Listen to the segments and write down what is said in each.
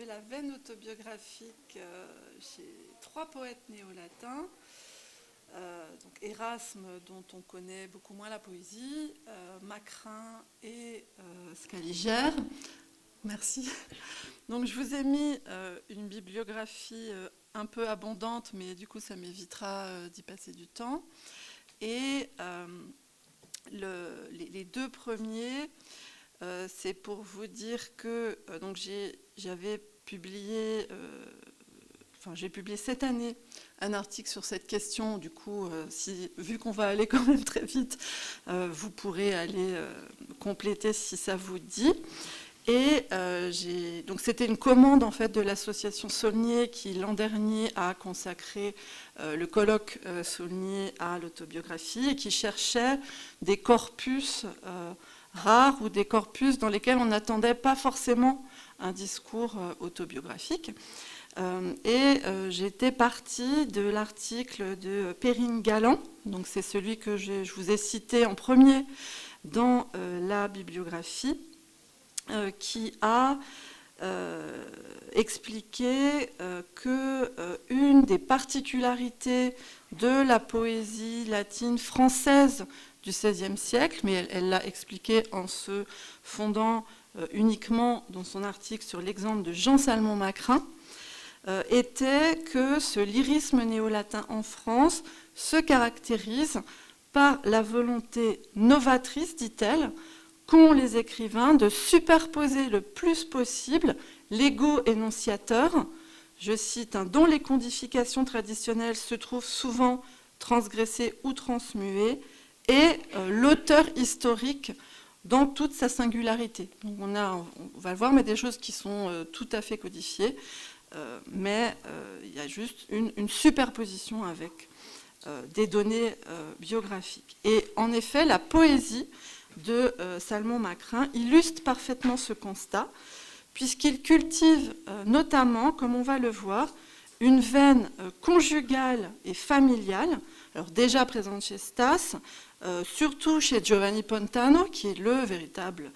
retrouver la veine autobiographique chez trois poètes néo-latins. Donc Erasme, dont on connaît beaucoup moins la poésie, Macrin et Scaliger. Merci. Donc je vous ai mis une bibliographie un peu abondante, mais du coup ça m'évitera d'y passer du temps. Et les deux premiers, c'est pour vous dire que donc j'avais publié, j'ai publié cette année un article sur cette question. Du coup, vu qu'on va aller quand même très vite, vous pourrez aller compléter si ça vous dit. Et donc c'était une commande en fait de l'association Saulnier qui l'an dernier a consacré le colloque Saulnier à l'autobiographie et qui cherchait des corpus rares ou des corpus dans lesquels on n'attendait pas forcément un discours autobiographique. J'étais partie de l'article de Perrine-Galland, donc c'est celui que je vous ai cité en premier dans la bibliographie, qui a expliqué qu'une des particularités de la poésie latine française du XVIe siècle, mais elle l'a expliqué en se fondant uniquement dans son article sur l'exemple de Jean Salmon Macrin, était que ce lyrisme néo-latin en France se caractérise par la volonté novatrice, dit-elle, qu'ont les écrivains de superposer le plus possible l'ego énonciateur, je cite, dont les codifications traditionnelles se trouvent souvent transgressées ou transmuées, et l'auteur historique dans toute sa singularité. Donc on va le voir, mais des choses qui sont tout à fait codifiées, mais il y a juste une superposition avec des données biographiques. Et en effet, la poésie de Salmon Macrin illustre parfaitement ce constat, puisqu'il cultive notamment, comme on va le voir, une veine conjugale et familiale, alors déjà présente chez Stas, surtout chez Giovanni Pontano, qui est le véritable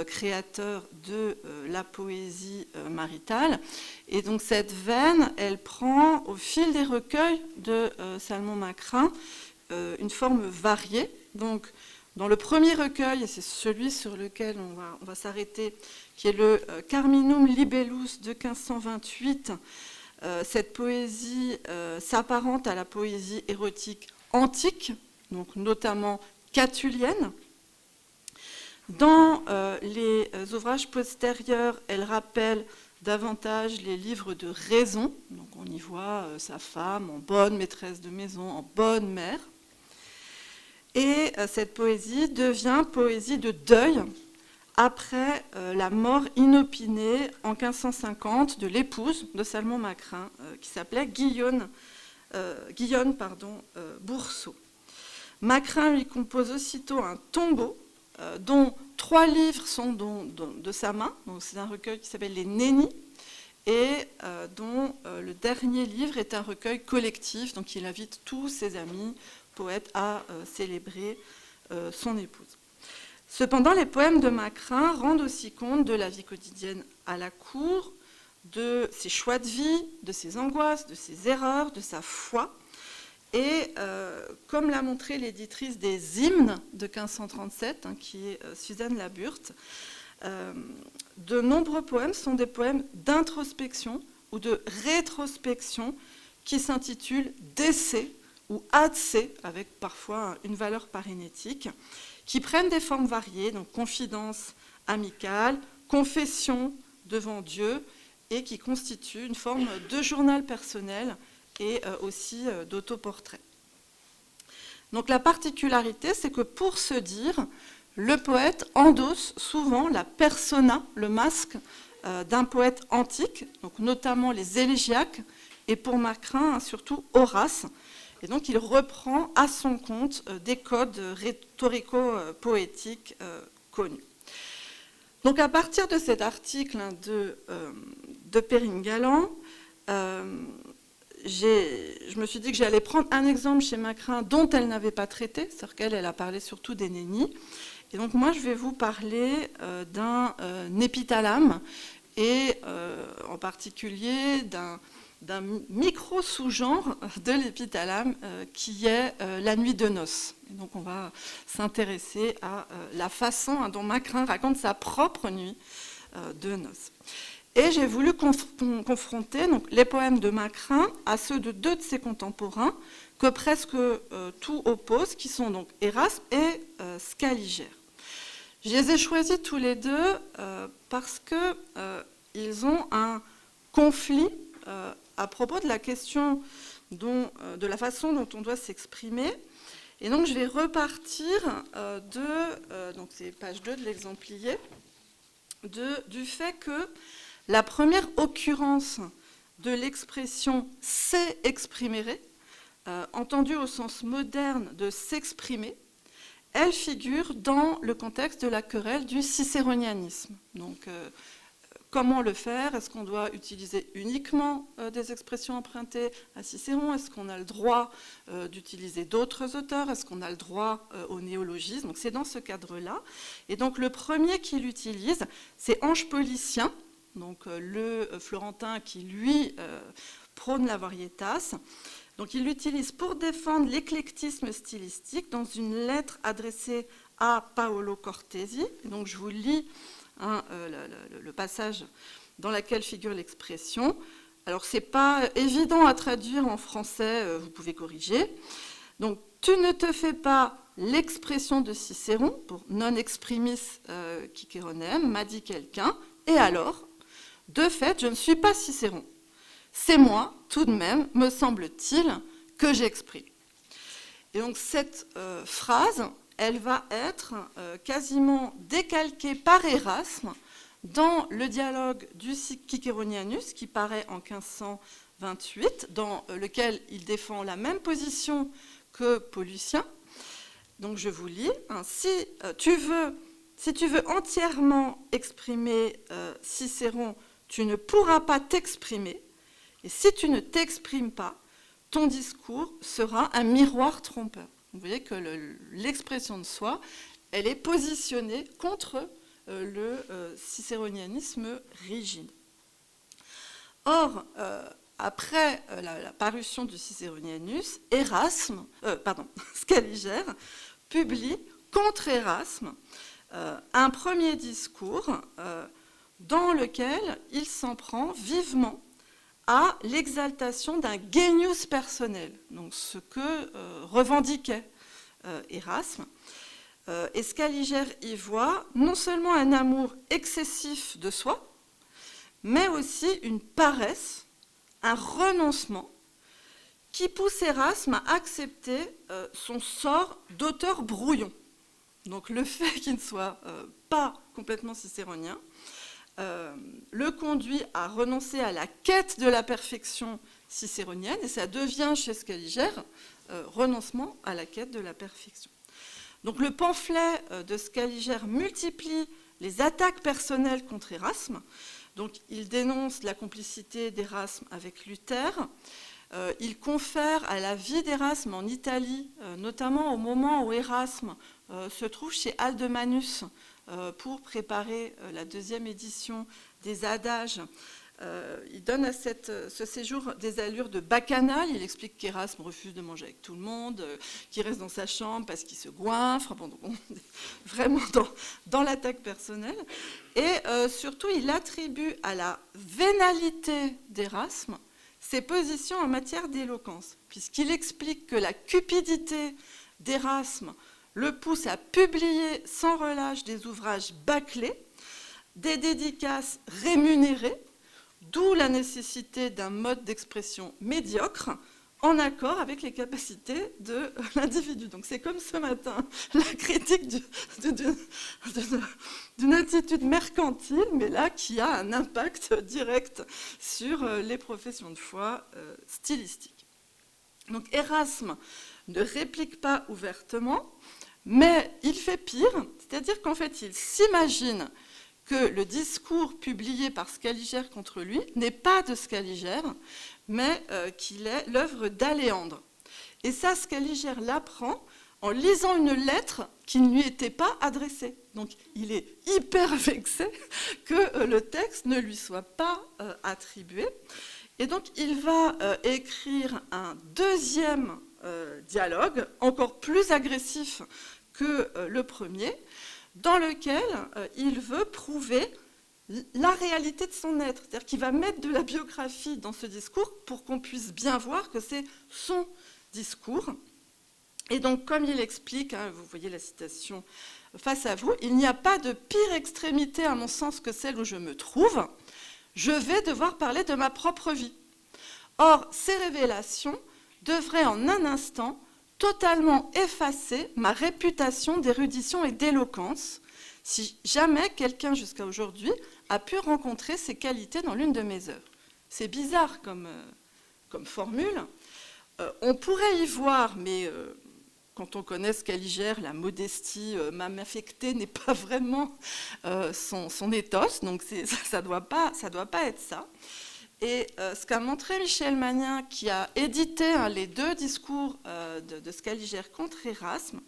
créateur de la poésie maritale. Et donc cette veine, elle prend au fil des recueils de Salmon Macrin une forme variée. Donc dans le premier recueil, et c'est celui sur lequel on va s'arrêter, qui est le Carminum Libellus de 1528, cette poésie s'apparente à la poésie érotique antique, donc notamment catulienne. Dans les ouvrages postérieurs, elle rappelle davantage les livres de raison. Donc on y voit sa femme en bonne maîtresse de maison, en bonne mère. Et cette poésie devient poésie de deuil après la mort inopinée en 1550 de l'épouse de Salmon Macrin, qui s'appelait Guillaume Boursault. Macrin lui compose aussitôt un tombeau dont 3 livres sont de sa main. Donc c'est un recueil qui s'appelle Les Nénis et dont le dernier livre est un recueil collectif. Donc il invite tous ses amis poètes à célébrer son épouse. Cependant, les poèmes de Macrin rendent aussi compte de la vie quotidienne à la cour, de ses choix de vie, de ses angoisses, de ses erreurs, de sa foi. Et comme l'a montré l'éditrice des Hymnes de 1537, qui est Suzanne Laburte, de nombreux poèmes sont des poèmes d'introspection ou de rétrospection qui s'intitulent d'essais ou adsé, avec parfois une valeur parinétique, qui prennent des formes variées, donc confidence amicale, confession devant Dieu, et qui constituent une forme de journal personnel et aussi d'autoportrait. Donc la particularité, c'est que pour se dire, le poète endosse souvent la persona, le masque d'un poète antique, donc notamment les élégiaques, et pour Macrin, surtout Horace. Et donc il reprend à son compte des codes rhétorico-poétiques connus. Donc à partir de cet article de Perrine-Galland, je me suis dit que j'allais prendre un exemple chez Macrin dont elle n'avait pas traité, c'est-à-dire qu'elle a parlé surtout des nénis. Et donc moi je vais vous parler d'un épithalame et en particulier d'un micro-sous-genre de l'épithalame qui est la nuit de noces. Et donc on va s'intéresser à la façon dont Macrin raconte sa propre nuit de noces. Et j'ai voulu confronter donc, les poèmes de Macrin à ceux de deux de ses contemporains que presque tout oppose, qui sont donc Érasme et Scaliger. Je les ai choisis tous les deux parce qu'ils ont un conflit à propos de la question de la façon dont on doit s'exprimer. Et donc je vais repartir donc c'est page 2 de l'exemplier, du fait que la première occurrence de l'expression « s'exprimer », entendue au sens moderne de « s'exprimer », elle figure dans le contexte de la querelle du cicéronianisme. Donc, comment le faire? Est-ce qu'on doit utiliser uniquement des expressions empruntées à Cicéron? Est-ce qu'on a le droit d'utiliser d'autres auteurs? Est-ce qu'on a le droit au néologisme? Donc, c'est dans ce cadre-là. Et donc, le premier qui l'utilise, c'est Ange Policien, donc le Florentin qui, lui, prône la varietas. Donc il l'utilise pour défendre l'éclectisme stylistique dans une lettre adressée à Paolo Cortesi. Et donc je vous lis le passage dans lequel figure l'expression. Alors ce n'est pas évident à traduire en français, vous pouvez corriger. Donc tu ne te fais pas l'expression de Cicéron, pour non exprimis Ciceronem, m'a dit quelqu'un, et alors, de fait, je ne suis pas Cicéron. C'est moi, tout de même, me semble-t-il, que j'exprime. Et donc cette phrase, elle va être quasiment décalquée par Érasme dans le dialogue du Ciceronianus, qui paraît en 1528, dans lequel il défend la même position que Paul-Lucien. Donc je vous lis, hein, si tu veux entièrement exprimer Cicéron, tu ne pourras pas t'exprimer, et si tu ne t'exprimes pas, ton discours sera un miroir trompeur. Vous voyez que l'expression de soi, elle est positionnée contre le cicéronianisme rigide. Or, après la parution du Cicéronianus, Scaliger publie contre Érasme un premier discours dans lequel il s'en prend vivement à l'exaltation d'un genius personnel, donc ce que revendiquait Érasme. Et Scaliger y voit non seulement un amour excessif de soi, mais aussi une paresse, un renoncement qui pousse Érasme à accepter son sort d'auteur brouillon. Donc le fait qu'il ne soit pas complètement cicéronien le conduit à renoncer à la quête de la perfection cicéronienne, et ça devient chez Scaliger renoncement à la quête de la perfection. Donc le pamphlet de Scaliger multiplie les attaques personnelles contre Érasme. Donc il dénonce la complicité d'Érasme avec Luther. Il confère à la vie d'Érasme en Italie, notamment au moment où Érasme se trouve chez Aldemanus pour préparer la deuxième édition des Adages. Il donne à ce séjour des allures de bacchanal. Il explique qu'Érasme refuse de manger avec tout le monde, qu'il reste dans sa chambre parce qu'il se goinfre. Bon, donc on est vraiment dans l'attaque personnelle. Et surtout, il attribue à la vénalité d'Érasme ses positions en matière d'éloquence, puisqu'il explique que la cupidité d'Érasme le pousse à publier sans relâche des ouvrages bâclés, des dédicaces rémunérées, d'où la nécessité d'un mode d'expression médiocre, en accord avec les capacités de l'individu. Donc c'est comme ce matin, la critique d'une attitude mercantile, mais là qui a un impact direct sur les professions de foi stylistiques. Donc Érasme ne réplique pas ouvertement, mais il fait pire, c'est-à-dire qu'en fait il s'imagine que le discours publié par Scaliger contre lui n'est pas de Scaliger, mais qu'il est l'œuvre d'Aléandre. Et ça, Scaliger l'apprend en lisant une lettre qui ne lui était pas adressée. Donc il est hyper vexé que le texte ne lui soit pas attribué. Et donc il va écrire un deuxième dialogue, encore plus agressif que le premier, dans lequel il veut prouver la réalité de son être. C'est-à-dire qu'il va mettre de la biographie dans ce discours pour qu'on puisse bien voir que c'est son discours. Et donc, comme il explique, hein, vous voyez la citation face à vous, il n'y a pas de pire extrémité, à mon sens, que celle où je me trouve. Je vais devoir parler de ma propre vie. Or, ces révélations devraient en un instant totalement effacer ma réputation d'érudition et d'éloquence, si jamais quelqu'un jusqu'à aujourd'hui a pu rencontrer ces qualités dans l'une de mes œuvres. C'est bizarre comme formule. On pourrait y voir, mais quand on connaît Scaliger, la modestie même affectée n'est pas vraiment son ethos, donc ça doit pas être ça. Et ce qu'a montré Michel Magnin, qui a édité les deux discours de Scaliger contre Erasme,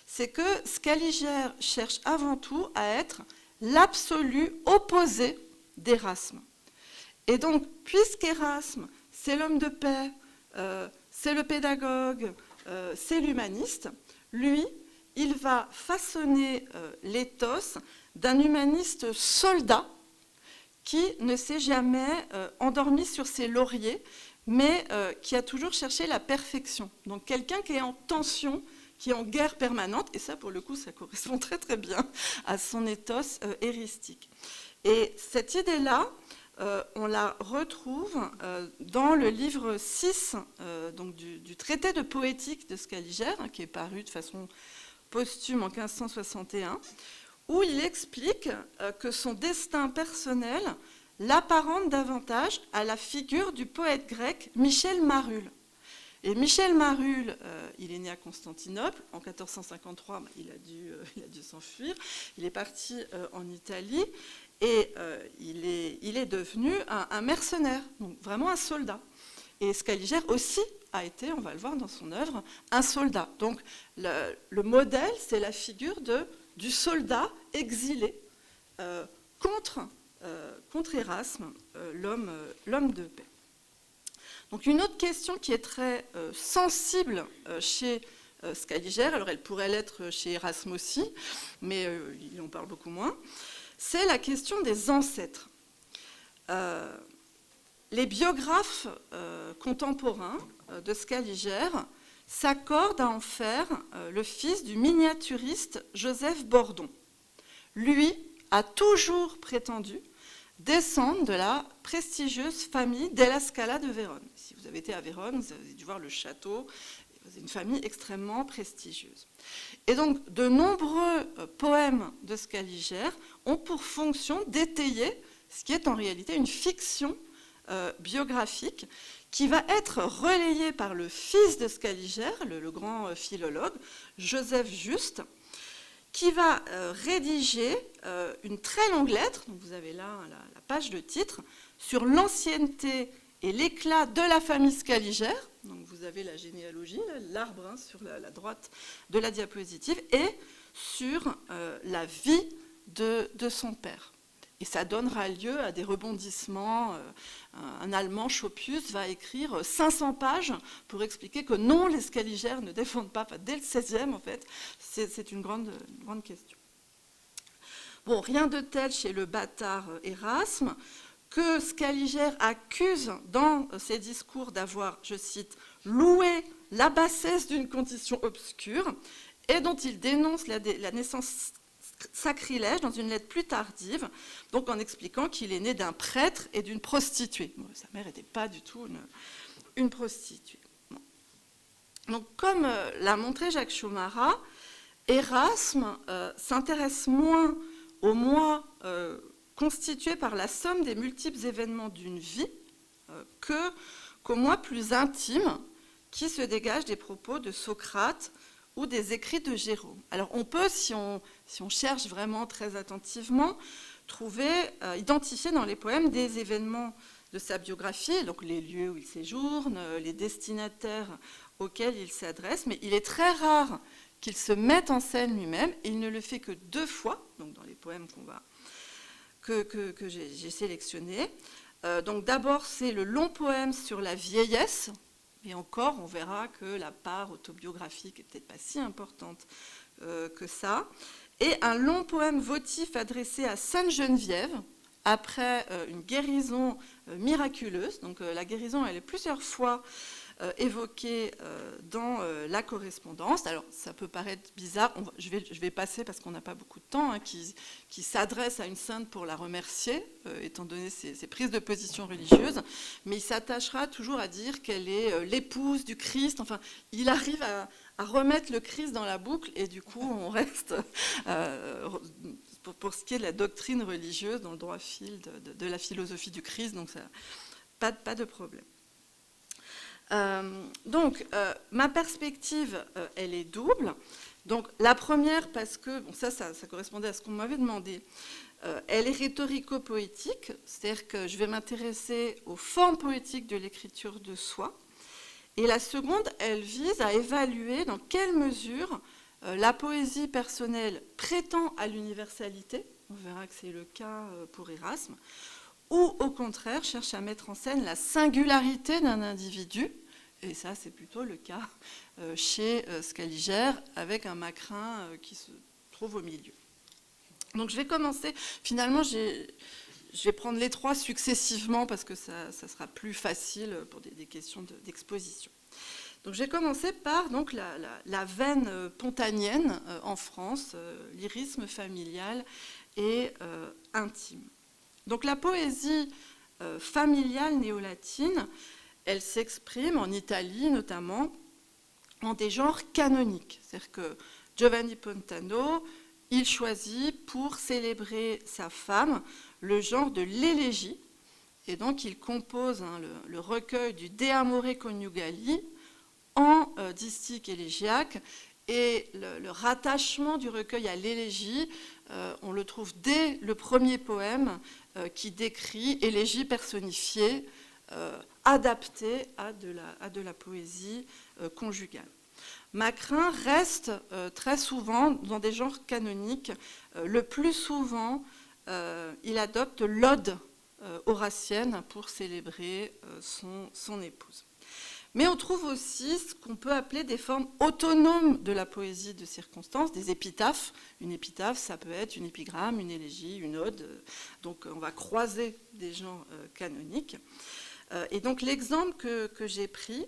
c'est que Scaliger cherche avant tout à être l'absolu opposé d'Erasme. Et donc, puisqu'Erasme, c'est l'homme de paix, c'est le pédagogue, c'est l'humaniste, lui, il va façonner l'éthos d'un humaniste soldat qui ne s'est jamais endormi sur ses lauriers, mais qui a toujours cherché la perfection. Donc quelqu'un qui est en tension, qui est en guerre permanente, et ça, pour le coup, ça correspond très très bien à son ethos éristique. Et cette idée-là, on la retrouve dans le livre 6 donc du traité de poétique de Scaliger, hein, qui est paru de façon posthume en 1561, où il explique que son destin personnel l'apparente davantage à la figure du poète grec Michel Marulle. Et Michel Marulle, il est né à Constantinople, en 1453, il a dû s'enfuir, il est parti en Italie, et il est devenu un mercenaire, donc vraiment un soldat. Et Scaliger aussi a été, on va le voir dans son œuvre, un soldat. Donc le modèle, c'est la figure du soldat exilé contre Erasme, l'homme de paix. Donc une autre question qui est très sensible chez Scaliger, alors elle pourrait l'être chez Erasme aussi, mais il en parle beaucoup moins, c'est la question des ancêtres. Les biographes contemporains de Scaliger s'accordent à en faire le fils du miniaturiste Joseph Bordon. Lui a toujours prétendu descendre de la prestigieuse famille della Scala de Vérone. Si vous avez été à Vérone, vous avez dû voir le château. C'est une famille extrêmement prestigieuse. Et donc, de nombreux poèmes de Scaliger ont pour fonction d'étayer ce qui est en réalité une fiction biographique qui va être relayée par le fils de Scaliger, le grand philologue, Joseph Juste, qui va rédiger une très longue lettre, donc vous avez là la page de titre, sur l'ancienneté et l'éclat de la famille Scaliger. Donc vous avez la généalogie, l'arbre sur la droite de la diapositive, et sur la vie de son père. Et ça donnera lieu à des rebondissements. Un Allemand, Schopius, va écrire 500 pages pour expliquer que non, les Scaliger ne défendent pas, dès le XVIe, en fait, c'est une grande question. Bon, rien de tel chez le bâtard Erasme, que Scaliger accuse dans ses discours d'avoir, je cite, loué la bassesse d'une condition obscure, et dont il dénonce la naissance sacrilège dans une lettre plus tardive, donc en expliquant qu'il est né d'un prêtre et d'une prostituée. Bon, sa mère n'était pas du tout une prostituée. Bon. Donc, comme l'a montré Jacques Chaumara, Erasme s'intéresse moins au moi constitué par la somme des multiples événements d'une vie qu'au moi plus intime qui se dégage des propos de Socrate ou des écrits de Jérôme. Alors on peut, si on cherche vraiment très attentivement, identifier dans les poèmes des événements de sa biographie, donc les lieux où il séjourne, les destinataires auxquels il s'adresse, mais il est très rare qu'il se mette en scène lui-même, et il ne le fait que 2 fois, donc dans les poèmes que j'ai sélectionnés. Donc d'abord, c'est le long poème sur la vieillesse, et encore, on verra que la part autobiographique n'est peut-être pas si importante que ça, et un long poème votif adressé à Sainte Geneviève, après une guérison miraculeuse. Donc la guérison, elle est plusieurs fois évoquée dans la correspondance. Alors ça peut paraître bizarre, je vais passer parce qu'on n'a pas beaucoup de temps, hein, qui s'adresse à une sainte pour la remercier, étant donné ses prises de position religieuses, mais il s'attachera toujours à dire qu'elle est l'épouse du Christ. Enfin, il arrive à remettre le Christ dans la boucle, et du coup on reste pour ce qui est de la doctrine religieuse dans le droit fil de la philosophie du Christ, donc ça, pas de problème. Donc ma perspective, elle est double. Donc la première, parce que bon, ça correspondait à ce qu'on m'avait demandé, elle est rhétorico-poétique, c'est-à-dire que je vais m'intéresser aux formes poétiques de l'écriture de soi. Et la seconde, elle vise à évaluer dans quelle mesure la poésie personnelle prétend à l'universalité, on verra que c'est le cas pour Erasme, ou au contraire cherche à mettre en scène la singularité d'un individu, et ça c'est plutôt le cas chez Scaliger, avec un Macrin qui se trouve au milieu. Donc je vais commencer, finalement je vais prendre les 3 successivement parce que ça sera plus facile pour des questions d'exposition. Donc, je vais commencer par donc, la veine pontanienne en France, lyrisme familial et intime. Donc la poésie familiale néo-latine, elle s'exprime en Italie notamment en des genres canoniques. C'est-à-dire que Giovanni Pontano, il choisit pour célébrer sa femme le genre de l'élégie, et donc il compose le recueil du De Amore Coniugali en distique élégiaque, et le rattachement du recueil à l'élégie, on le trouve dès le premier poème qui décrit élégie personnifiée, adaptée à de la poésie conjugale. Macrin reste très souvent dans des genres canoniques. Le plus souvent, il adopte l'ode horacienne pour célébrer son épouse. Mais on trouve aussi ce qu'on peut appeler des formes autonomes de la poésie de circonstance, des épitaphes. Une épitaphe, ça peut être une épigramme, une élégie, une ode. Donc on va croiser des genres canoniques. Et donc l'exemple que j'ai pris,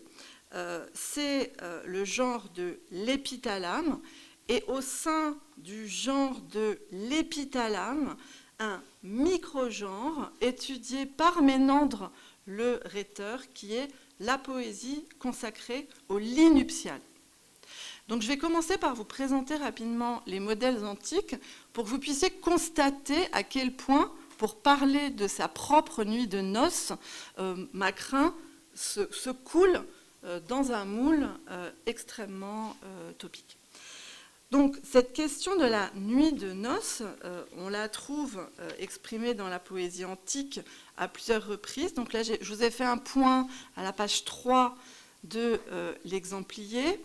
c'est le genre de l'épithalame. Et au sein du genre de l'épithalame, un micro-genre étudié par Ménandre le rhéteur, qui est la poésie consacrée au lit nuptial. Donc je vais commencer par vous présenter rapidement les modèles antiques pour que vous puissiez constater à quel point, pour parler de sa propre nuit de noces, Macrin se coule dans un moule extrêmement topique. Donc cette question de la nuit de noces, on la trouve exprimée dans la poésie antique à plusieurs reprises. Donc là, je vous ai fait un point à la page 3 de l'exemplier.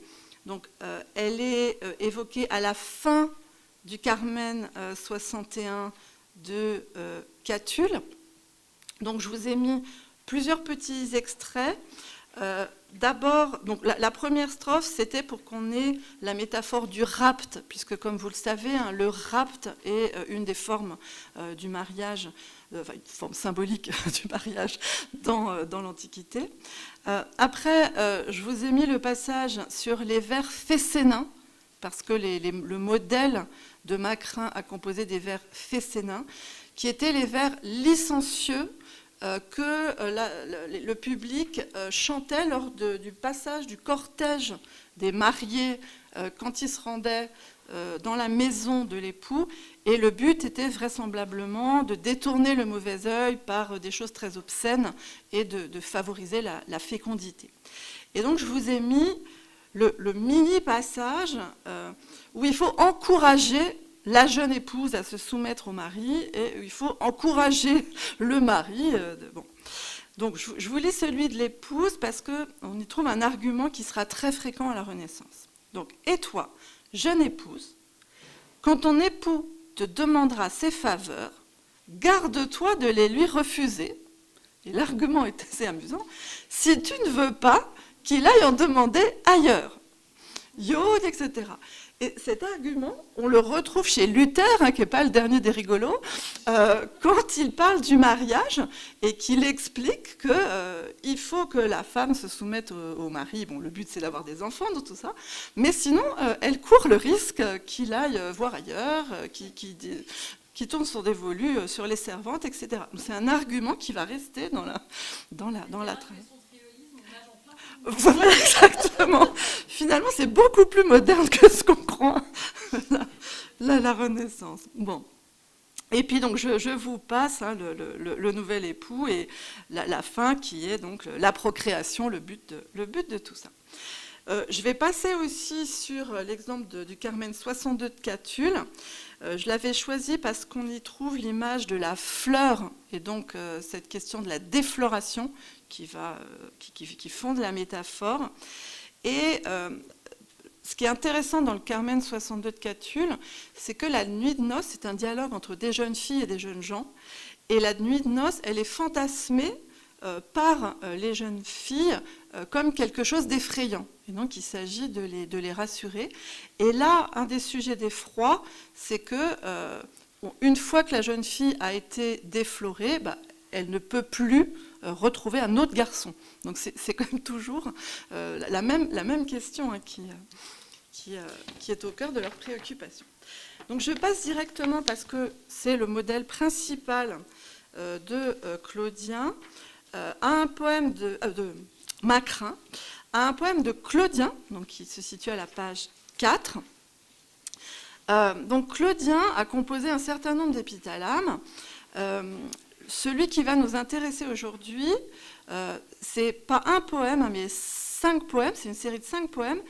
Donc elle est évoquée à la fin du Carmen 61 de Catulle. Donc je vous ai mis plusieurs petits extraits. D'abord, donc la première strophe, c'était pour qu'on ait la métaphore du rapt, puisque comme vous le savez, hein, le rapt est une des formes du mariage, enfin une forme symbolique du mariage dans l'Antiquité. Après, je vous ai mis le passage sur les vers fessénins, parce que le modèle de Macrin a composé des vers fessénins, qui étaient les vers licencieux que le public chantait lors du passage du cortège des mariés quand ils se rendaient dans la maison de l'époux, et le but était vraisemblablement de détourner le mauvais œil par des choses très obscènes et de favoriser la fécondité. Et donc je vous ai mis le mini-passage où il faut encourager la jeune épouse à se soumettre au mari, et il faut encourager le mari. Bon. Donc je vous lis celui de l'épouse parce qu'on y trouve un argument qui sera très fréquent à la Renaissance. Donc, et toi, jeune épouse, quand ton époux te demandera ses faveurs, garde-toi de les lui refuser. Et l'argument est assez amusant. Si tu ne veux pas qu'il aille en demander ailleurs. Yod, etc. Et cet argument, on le retrouve chez Luther, hein, qui n'est pas le dernier des rigolos, quand il parle du mariage et qu'il explique qu'il faut que la femme se soumette au mari. Bon, le but, c'est d'avoir des enfants, dans tout ça. Mais sinon, elle court le risque qu'il aille voir ailleurs, qui tourne sur des volus, sur les servantes, etc. C'est un argument qui va rester dans la traîne. Voilà, exactement. Finalement, c'est beaucoup plus moderne que ce qu'on croit. La Renaissance. Bon. Et puis, donc, je vous passe le nouvel époux et la fin qui est donc la procréation, le but de tout ça. Je vais passer aussi sur l'exemple du Carmen 62 de Catulle. Je l'avais choisi parce qu'on y trouve l'image de la fleur et donc cette question de la défloration qui fonde la métaphore. Et ce qui est intéressant dans le Carmen 62 de Catulle, c'est que la nuit de noces, c'est un dialogue entre des jeunes filles et des jeunes gens. Et la nuit de noces, elle est fantasmée par les jeunes filles comme quelque chose d'effrayant. Et donc, il s'agit de les rassurer. Et là, un des sujets d'effroi, c'est que une fois que la jeune fille a été déflorée, elle ne peut plus retrouver un autre garçon. Donc, c'est quand même toujours la même question hein, qui est au cœur de leurs préoccupations. Donc, je passe directement, parce que c'est le modèle principal de Claudien, à un poème de Macrin, à un poème de Claudien, donc qui se situe à la page 4. Donc Claudien a composé un certain nombre d'épithalames. Celui qui va nous intéresser aujourd'hui, c'est pas un poème, mais 5 poèmes, c'est une série de 5 poèmes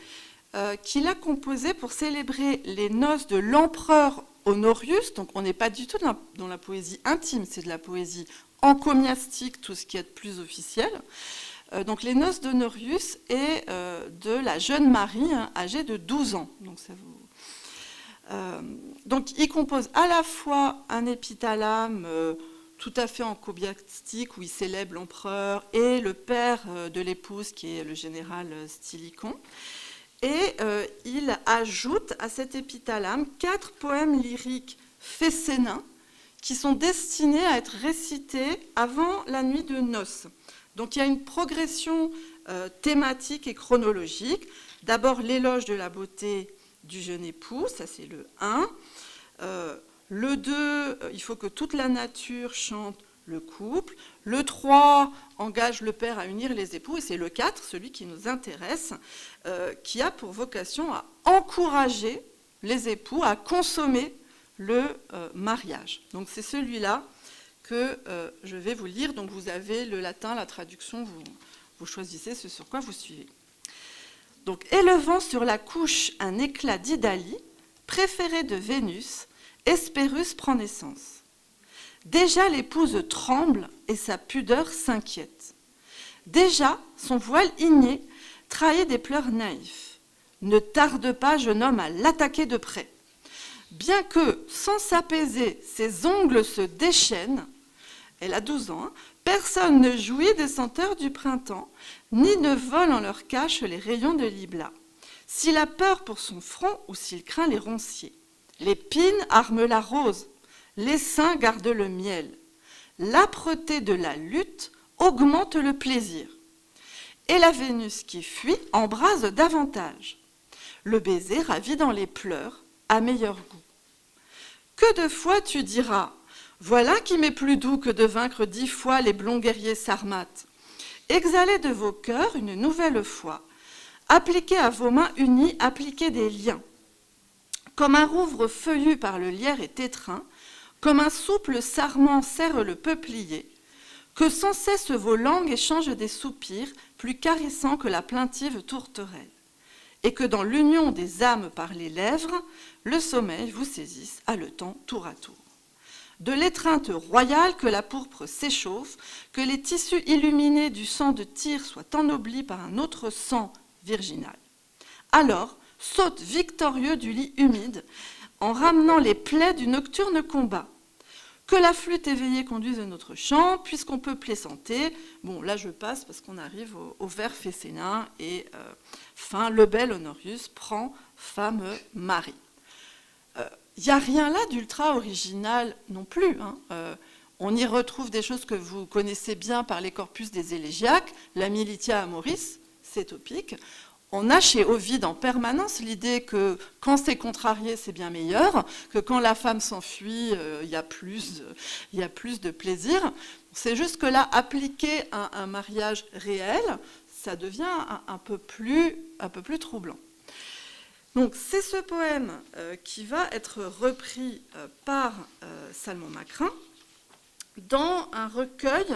qu'il a composés pour célébrer les noces de l'empereur Honorius. Donc on n'est pas du tout dans la poésie intime, c'est de la poésie encomiastique, tout ce qui est de plus officiel. Donc les noces d'Honorius et de la jeune Marie, hein, âgée de 12 ans. Donc il compose à la fois un épithalame tout à fait encomiastique où il célèbre l'empereur et le père de l'épouse qui est le général Stylicon. Et il ajoute à cet épithalame 4 poèmes lyriques fessénins qui sont destinés à être récités avant la nuit de noces. Donc il y a une progression thématique et chronologique. D'abord l'éloge de la beauté du jeune époux, ça c'est le 1. Le 2, il faut que toute la nature chante le couple. Le 3 engage le père à unir les époux. Et c'est le 4, celui qui nous intéresse, qui a pour vocation à encourager les époux à consommer le mariage. Donc c'est celui-là que je vais vous lire. Donc vous avez le latin, la traduction, vous choisissez ce sur quoi vous suivez. Donc, élevant sur la couche un éclat d'Idalie, préféré de Vénus, Hespérus prend naissance. Déjà l'épouse tremble et sa pudeur s'inquiète. Déjà son voile igné trahit des pleurs naïfs. Ne tarde pas, jeune homme, à l'attaquer de près. Bien que, sans s'apaiser, ses ongles se déchaînent, elle a 12 ans, hein, personne ne jouit des senteurs du printemps, ni ne vole en leur cache les rayons de l'Ibla. S'il a peur pour son front ou s'il craint les ronciers. L'épine arme la rose, l'essaim garde le miel. L'âpreté de la lutte augmente le plaisir. Et la Vénus qui fuit embrase davantage. Le baiser ravit dans les pleurs, à meilleur goût. Que de fois tu diras, voilà qui m'est plus doux que de vaincre 10 fois les blonds guerriers sarmates. Exhalez de vos cœurs une nouvelle fois. Appliquez à vos mains unies, appliquez des liens. Comme un rouvre feuillu par le lierre est étreint, comme un souple sarment serre le peuplier, que sans cesse vos langues échangent des soupirs plus caressants que la plaintive tourterelle, et que dans l'union des âmes par les lèvres, le sommeil vous saisisse haletant tour à tour. De l'étreinte royale que la pourpre s'échauffe, que les tissus illuminés du sang de Tyr soient ennoblis par un autre sang virginal. Alors, saute victorieux du lit humide, en ramenant les plaies du nocturne combat. Que la flûte éveillée conduise notre chant, puisqu'on peut plaisanter. Bon, là je passe parce qu'on arrive au vers Fessénin et fin, le bel Honorius prend femme Marie. Il n'y a rien là d'ultra original non plus. On y retrouve des choses que vous connaissez bien par les corpus des élégiaques, la militia amoris, c'est topique. On a chez Ovide en permanence l'idée que quand c'est contrarié, c'est bien meilleur, que quand la femme s'enfuit, il y a plus de plaisir. C'est juste que là, appliqué à un mariage réel, ça devient un peu plus troublant. Donc c'est ce poème qui va être repris par Salmon-Macrin dans un recueil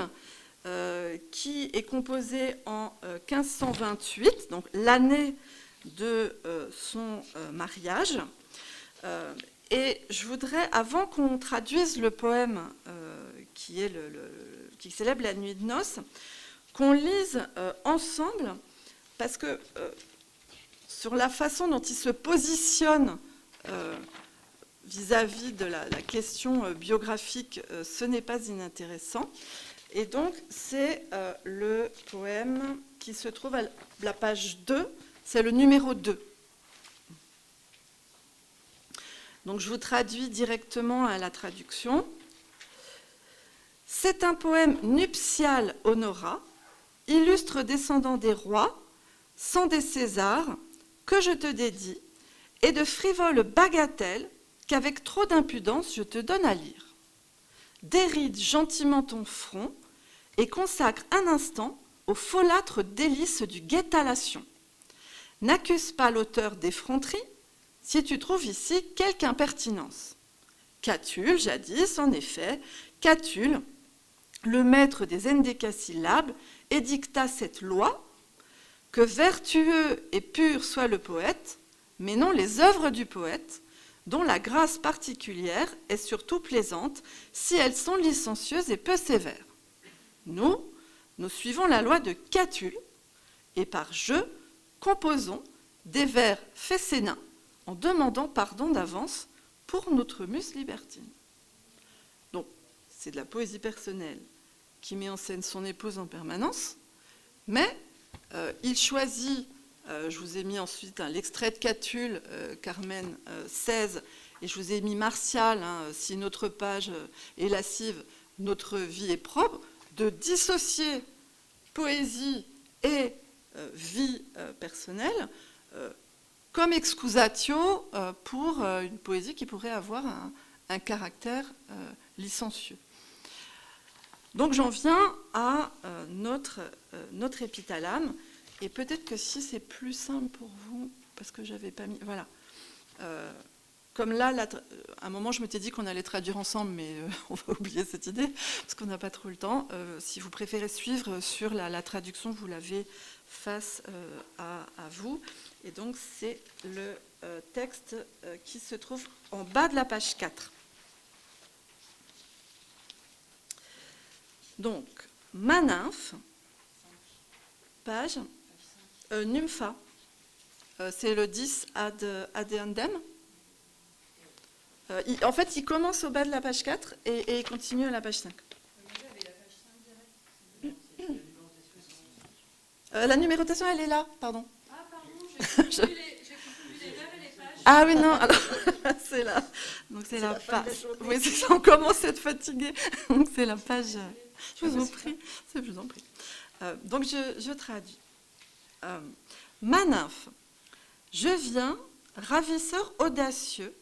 qui est composé en 1528, donc l'année de son mariage. Et je voudrais, avant qu'on traduise le poème qui célèbre la nuit de noces, qu'on lise ensemble, parce que sur la façon dont il se positionne vis-à-vis de la question biographique, ce n'est pas inintéressant. Et donc, c'est le poème qui se trouve à la page 2, c'est le numéro 2. Donc, je vous traduis directement à la traduction. C'est un poème nuptial honorat, illustre descendant des rois, sang des Césars, que je te dédie, et de frivoles bagatelles qu'avec trop d'impudence je te donne à lire. Déride gentiment ton front, et consacre un instant aux folâtres délices du guet-allation. N'accuse pas l'auteur d'effronterie si tu trouves ici quelque impertinence. Catulle, jadis, en effet, Catulle, le maître des endécasyllabes, édicta cette loi que vertueux et pur soit le poète, mais non les œuvres du poète, dont la grâce particulière est surtout plaisante si elles sont licencieuses et peu sévères. Nous suivons la loi de Catulle et par jeu, composons des vers fessénins en demandant pardon d'avance pour notre muse libertine. Donc, c'est de la poésie personnelle qui met en scène son épouse en permanence, mais il choisit, je vous ai mis ensuite l'extrait de Catulle, Carmen 16, et je vous ai mis Martial, si notre page est lascive, notre vie est propre, de dissocier poésie et vie personnelle comme excusatio pour une poésie qui pourrait avoir un caractère licencieux. Donc j'en viens à notre épithalame, et peut-être que si c'est plus simple pour vous, parce que j'avais pas mis... Voilà. Comme là, à un moment, je m'étais dit qu'on allait traduire ensemble, mais on va oublier cette idée, parce qu'on n'a pas trop le temps. Si vous préférez suivre sur la traduction, vous l'avez face à vous. Et donc, c'est le texte qui se trouve en bas de la page 4. Donc, ma nymphe, page, nympha, c'est le 10 ad addendum. En fait, il commence au bas de la page 4 et il continue à la page 5. La numérotation, elle est là, pardon. Ah, pardon, j'ai confondu les vers et les pages. Ah oui, non, alors, c'est là. Donc c'est la page. Oui, c'est ça, on commence à être fatigué. Donc c'est la page. Je vous en prie. Je vous en prie. Donc je traduis. Ma nymphe, je viens, ravisseur audacieux,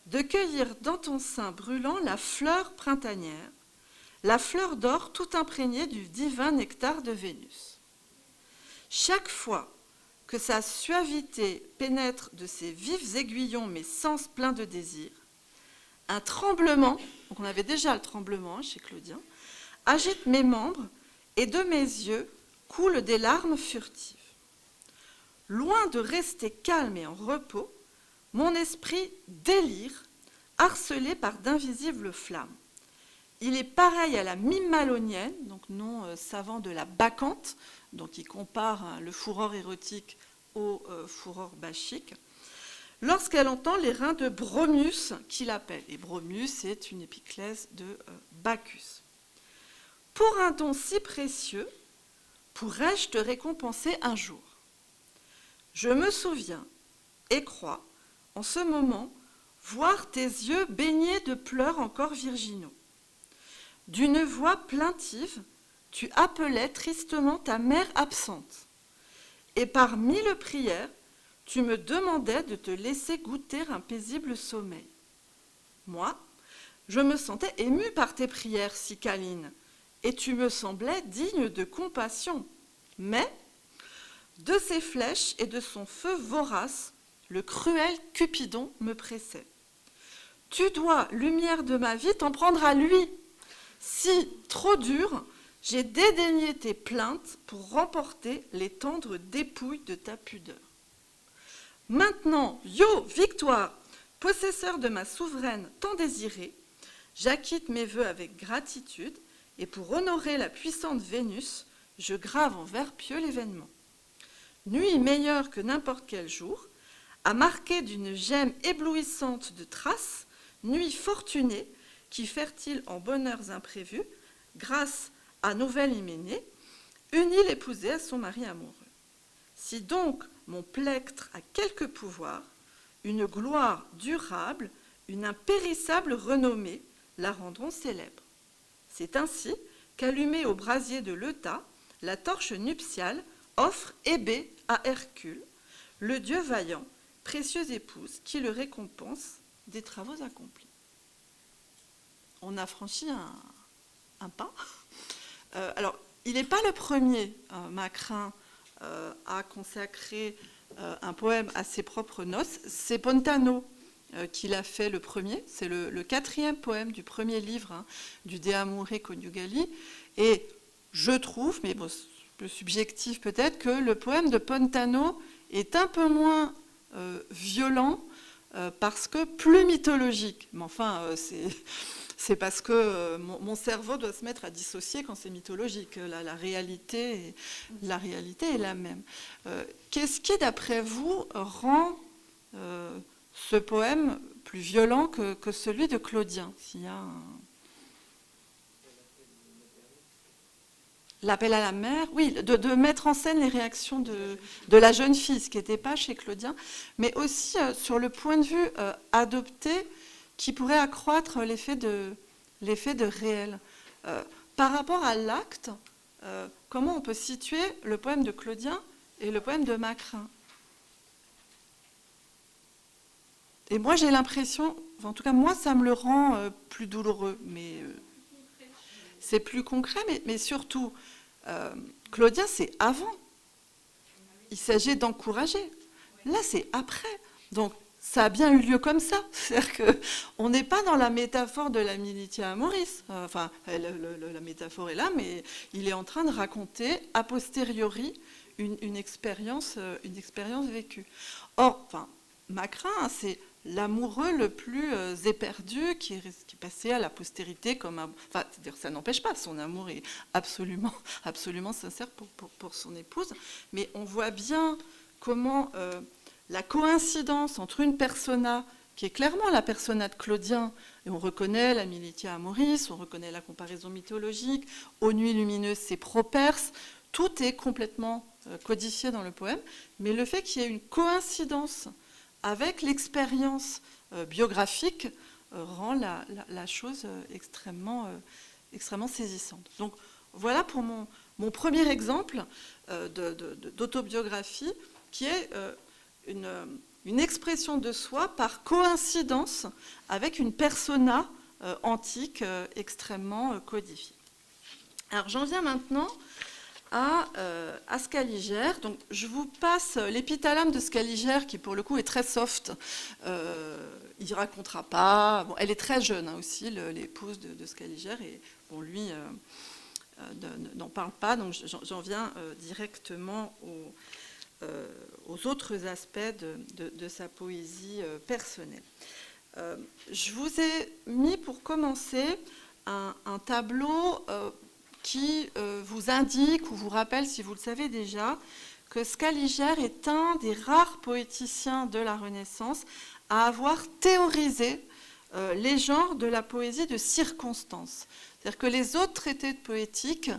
de cueillir dans ton sein brûlant la fleur printanière, la fleur d'or tout imprégnée du divin nectar de Vénus. Chaque fois que sa suavité pénètre de ses vifs aiguillons mes sens pleins de désir, un tremblement, donc on avait déjà le tremblement chez Claudien, agite mes membres et de mes yeux coulent des larmes furtives. Loin de rester calme et en repos, mon esprit délire, harcelé par d'invisibles flammes. Il est pareil à la mimalonienne, donc nom savant de la bacchante, donc il compare le furor érotique au furor bachique. lorsqu'elle entend les reins de Bromius qui l'appellent. Et Bromius est une épiclèse de Bacchus. Pour un don si précieux, pourrais-je te récompenser un jour? Je me souviens et crois, en ce moment, voir tes yeux baignés de pleurs encore virginaux. D'une voix plaintive, tu appelais tristement ta mère absente. Et par 1000 prières, tu me demandais de te laisser goûter un paisible sommeil. Moi, je me sentais émue par tes prières si câlines, et tu me semblais digne de compassion. Mais, de ses flèches et de son feu vorace, le cruel Cupidon me pressait. Tu dois, lumière de ma vie, t'en prendre à lui. Si, trop dur, j'ai dédaigné tes plaintes pour remporter les tendres dépouilles de ta pudeur. Maintenant, yo, victoire, possesseur de ma souveraine tant désirée, j'acquitte mes vœux avec gratitude, et pour honorer la puissante Vénus, je grave en vers pieux l'événement. Nuit meilleure que n'importe quel jour, à marquer d'une gemme éblouissante de traces, nuit fortunée, qui fertile en bonheurs imprévus, grâce à nouvelle hyménée, unit l'épousée à son mari amoureux. Si donc mon plectre a quelque pouvoir, une gloire durable, une impérissable renommée la rendront célèbre. C'est ainsi qu'allumée au brasier de l'Euta, la torche nuptiale offre Hébé à Hercule, le dieu vaillant, précieuse épouse qui le récompense des travaux accomplis. On a franchi un pas. Alors, il n'est pas le premier, Macrin, à consacrer un poème à ses propres noces. C'est Pontano qui l'a fait le premier. C'est le 4e poème du premier livre du De Amore Coniugali. Et je trouve, mais bon, c'est un peu subjectif peut-être, que le poème de Pontano est un peu moins violent parce que plus mythologique. Mais enfin, c'est parce que mon cerveau doit se mettre à dissocier quand c'est mythologique. La réalité est la même. Qu'est-ce qui, d'après vous, rend ce poème plus violent que celui de Claudien? S'il y a l'appel à la mer, oui, de mettre en scène les réactions de la jeune fille, ce qui n'était pas chez Claudien, mais aussi sur le point de vue adopté, qui pourrait accroître l'effet de réel. Par rapport à l'acte, comment on peut situer le poème de Claudien et le poème de Macrin? Et moi, j'ai l'impression, en tout cas, moi, ça me le rend plus douloureux, mais c'est plus concret, mais surtout, Claudien, c'est avant. Il s'agit d'encourager. Là, c'est après. Donc, ça a bien eu lieu comme ça. C'est-à-dire qu'on n'est pas dans la métaphore de la militia amoris. Enfin, la métaphore est là, mais il est en train de raconter a posteriori une expérience vécue. Or, enfin, Macrin, c'est l'amoureux le plus éperdu qui est passé à la postérité comme un... Enfin, c'est-à-dire, ça n'empêche pas, son amour est absolument sincère pour son épouse, mais on voit bien comment la coïncidence entre une persona qui est clairement la persona de Claudien, et on reconnaît la militia amoris, on reconnaît la comparaison mythologique, aux nuits lumineuses, c'est Properce, tout est complètement codifié dans le poème, mais le fait qu'il y ait une coïncidence avec l'expérience biographique rend la chose extrêmement saisissante. Donc voilà pour mon premier exemple d'autobiographie qui est une expression de soi par coïncidence avec une persona antique extrêmement codifiée. Alors j'en viens maintenant à Scaliger. Donc, je vous passe l'épithalame de Scaliger, qui pour le coup est très soft. Il ne racontera pas. Bon, elle est très jeune aussi, l'épouse de Scaliger, et bon, lui n'en parle pas, donc j'en viens directement aux autres aspects de sa poésie personnelle. Je vous ai mis pour commencer un tableau qui vous indique ou vous rappelle, si vous le savez déjà, que Scaliger est un des rares poéticiens de la Renaissance à avoir théorisé les genres de la poésie de circonstance. C'est-à-dire que les autres traités de poétique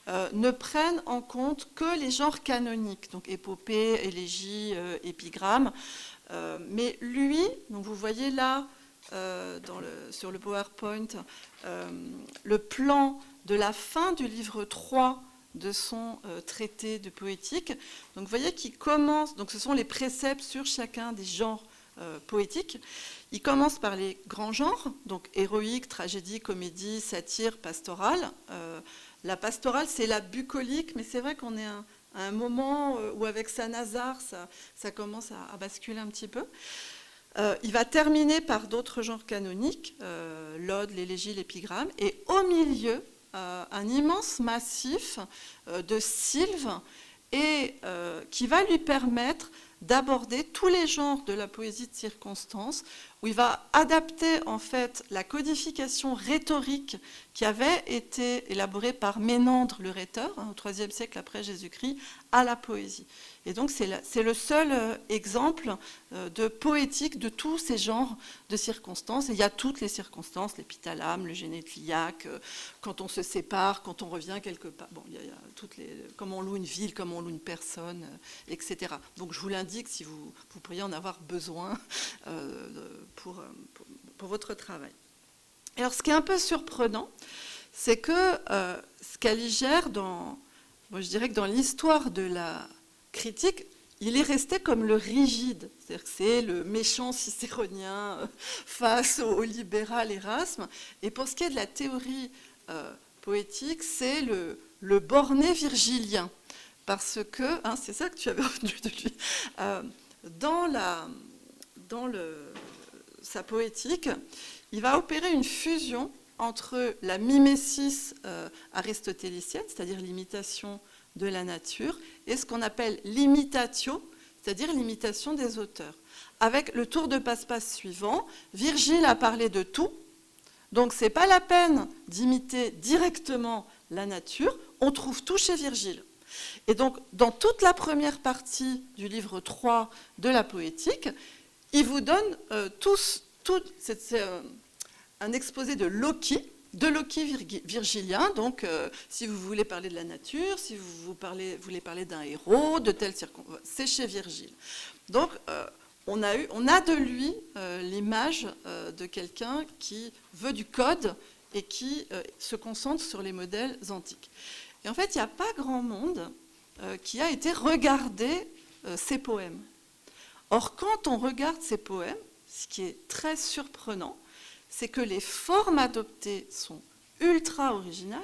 ne prennent en compte que les genres canoniques, donc épopée, élégie, épigramme. Mais lui, donc vous voyez là, sur le PowerPoint, le plan de la fin du livre 3 de son traité de poétique. Donc vous voyez qu'il commence, donc ce sont les préceptes sur chacun des genres poétiques. Il commence par les grands genres, donc héroïque, tragédie, comédie, satire, pastorale. La pastorale, c'est la bucolique, mais c'est vrai qu'on est à un moment où avec Saint-Nazaire, ça commence à basculer un petit peu. Il va terminer par d'autres genres canoniques, l'ode, l'élégie, l'épigramme, et au milieu, un immense massif de sylves et qui va lui permettre d'aborder tous les genres de la poésie de circonstance, où il va adapter en fait la codification rhétorique qui avait été élaborée par Ménandre le rhéteur, au IIIe siècle après Jésus-Christ, à la poésie. Et donc c'est le seul exemple de poétique de tous ces genres de circonstances. Et il y a toutes les circonstances, l'épithalame, le génétliaque, quand on se sépare, quand on revient quelque part. Bon, il y a toutes les, comment on loue une ville, comment on loue une personne, etc. Donc je vous l'indique si vous pourriez en avoir besoin pour votre travail. Et alors ce qui est un peu surprenant, c'est que Scaliger, je dirais que dans l'histoire de la critique, il est resté comme le rigide, c'est-à-dire que c'est le méchant cicéronien face au libéral Erasme. Et pour ce qui est de la théorie poétique, c'est le borné virgilien, parce que, c'est ça que tu avais retenu de lui, sa poétique, il va opérer une fusion entre la mimesis aristotélicienne, c'est-à-dire l'imitation de la nature, et ce qu'on appelle l'imitatio, c'est-à-dire l'imitation des auteurs. Avec le tour de passe-passe suivant, Virgile a parlé de tout, donc ce n'est pas la peine d'imiter directement la nature, on trouve tout chez Virgile. Et donc, dans toute la première partie du livre 3 de la poétique, il vous donne c'est un exposé de Loki virgilien. Donc, si vous voulez parler de la nature, si vous voulez parler d'un héros, de telle circonstance, c'est chez Virgile. Donc, on a de lui l'image de quelqu'un qui veut du code et qui se concentre sur les modèles antiques. Et en fait, il n'y a pas grand monde qui a été regarder ces poèmes. Or, quand on regarde ces poèmes, ce qui est très surprenant, c'est que les formes adoptées sont ultra originales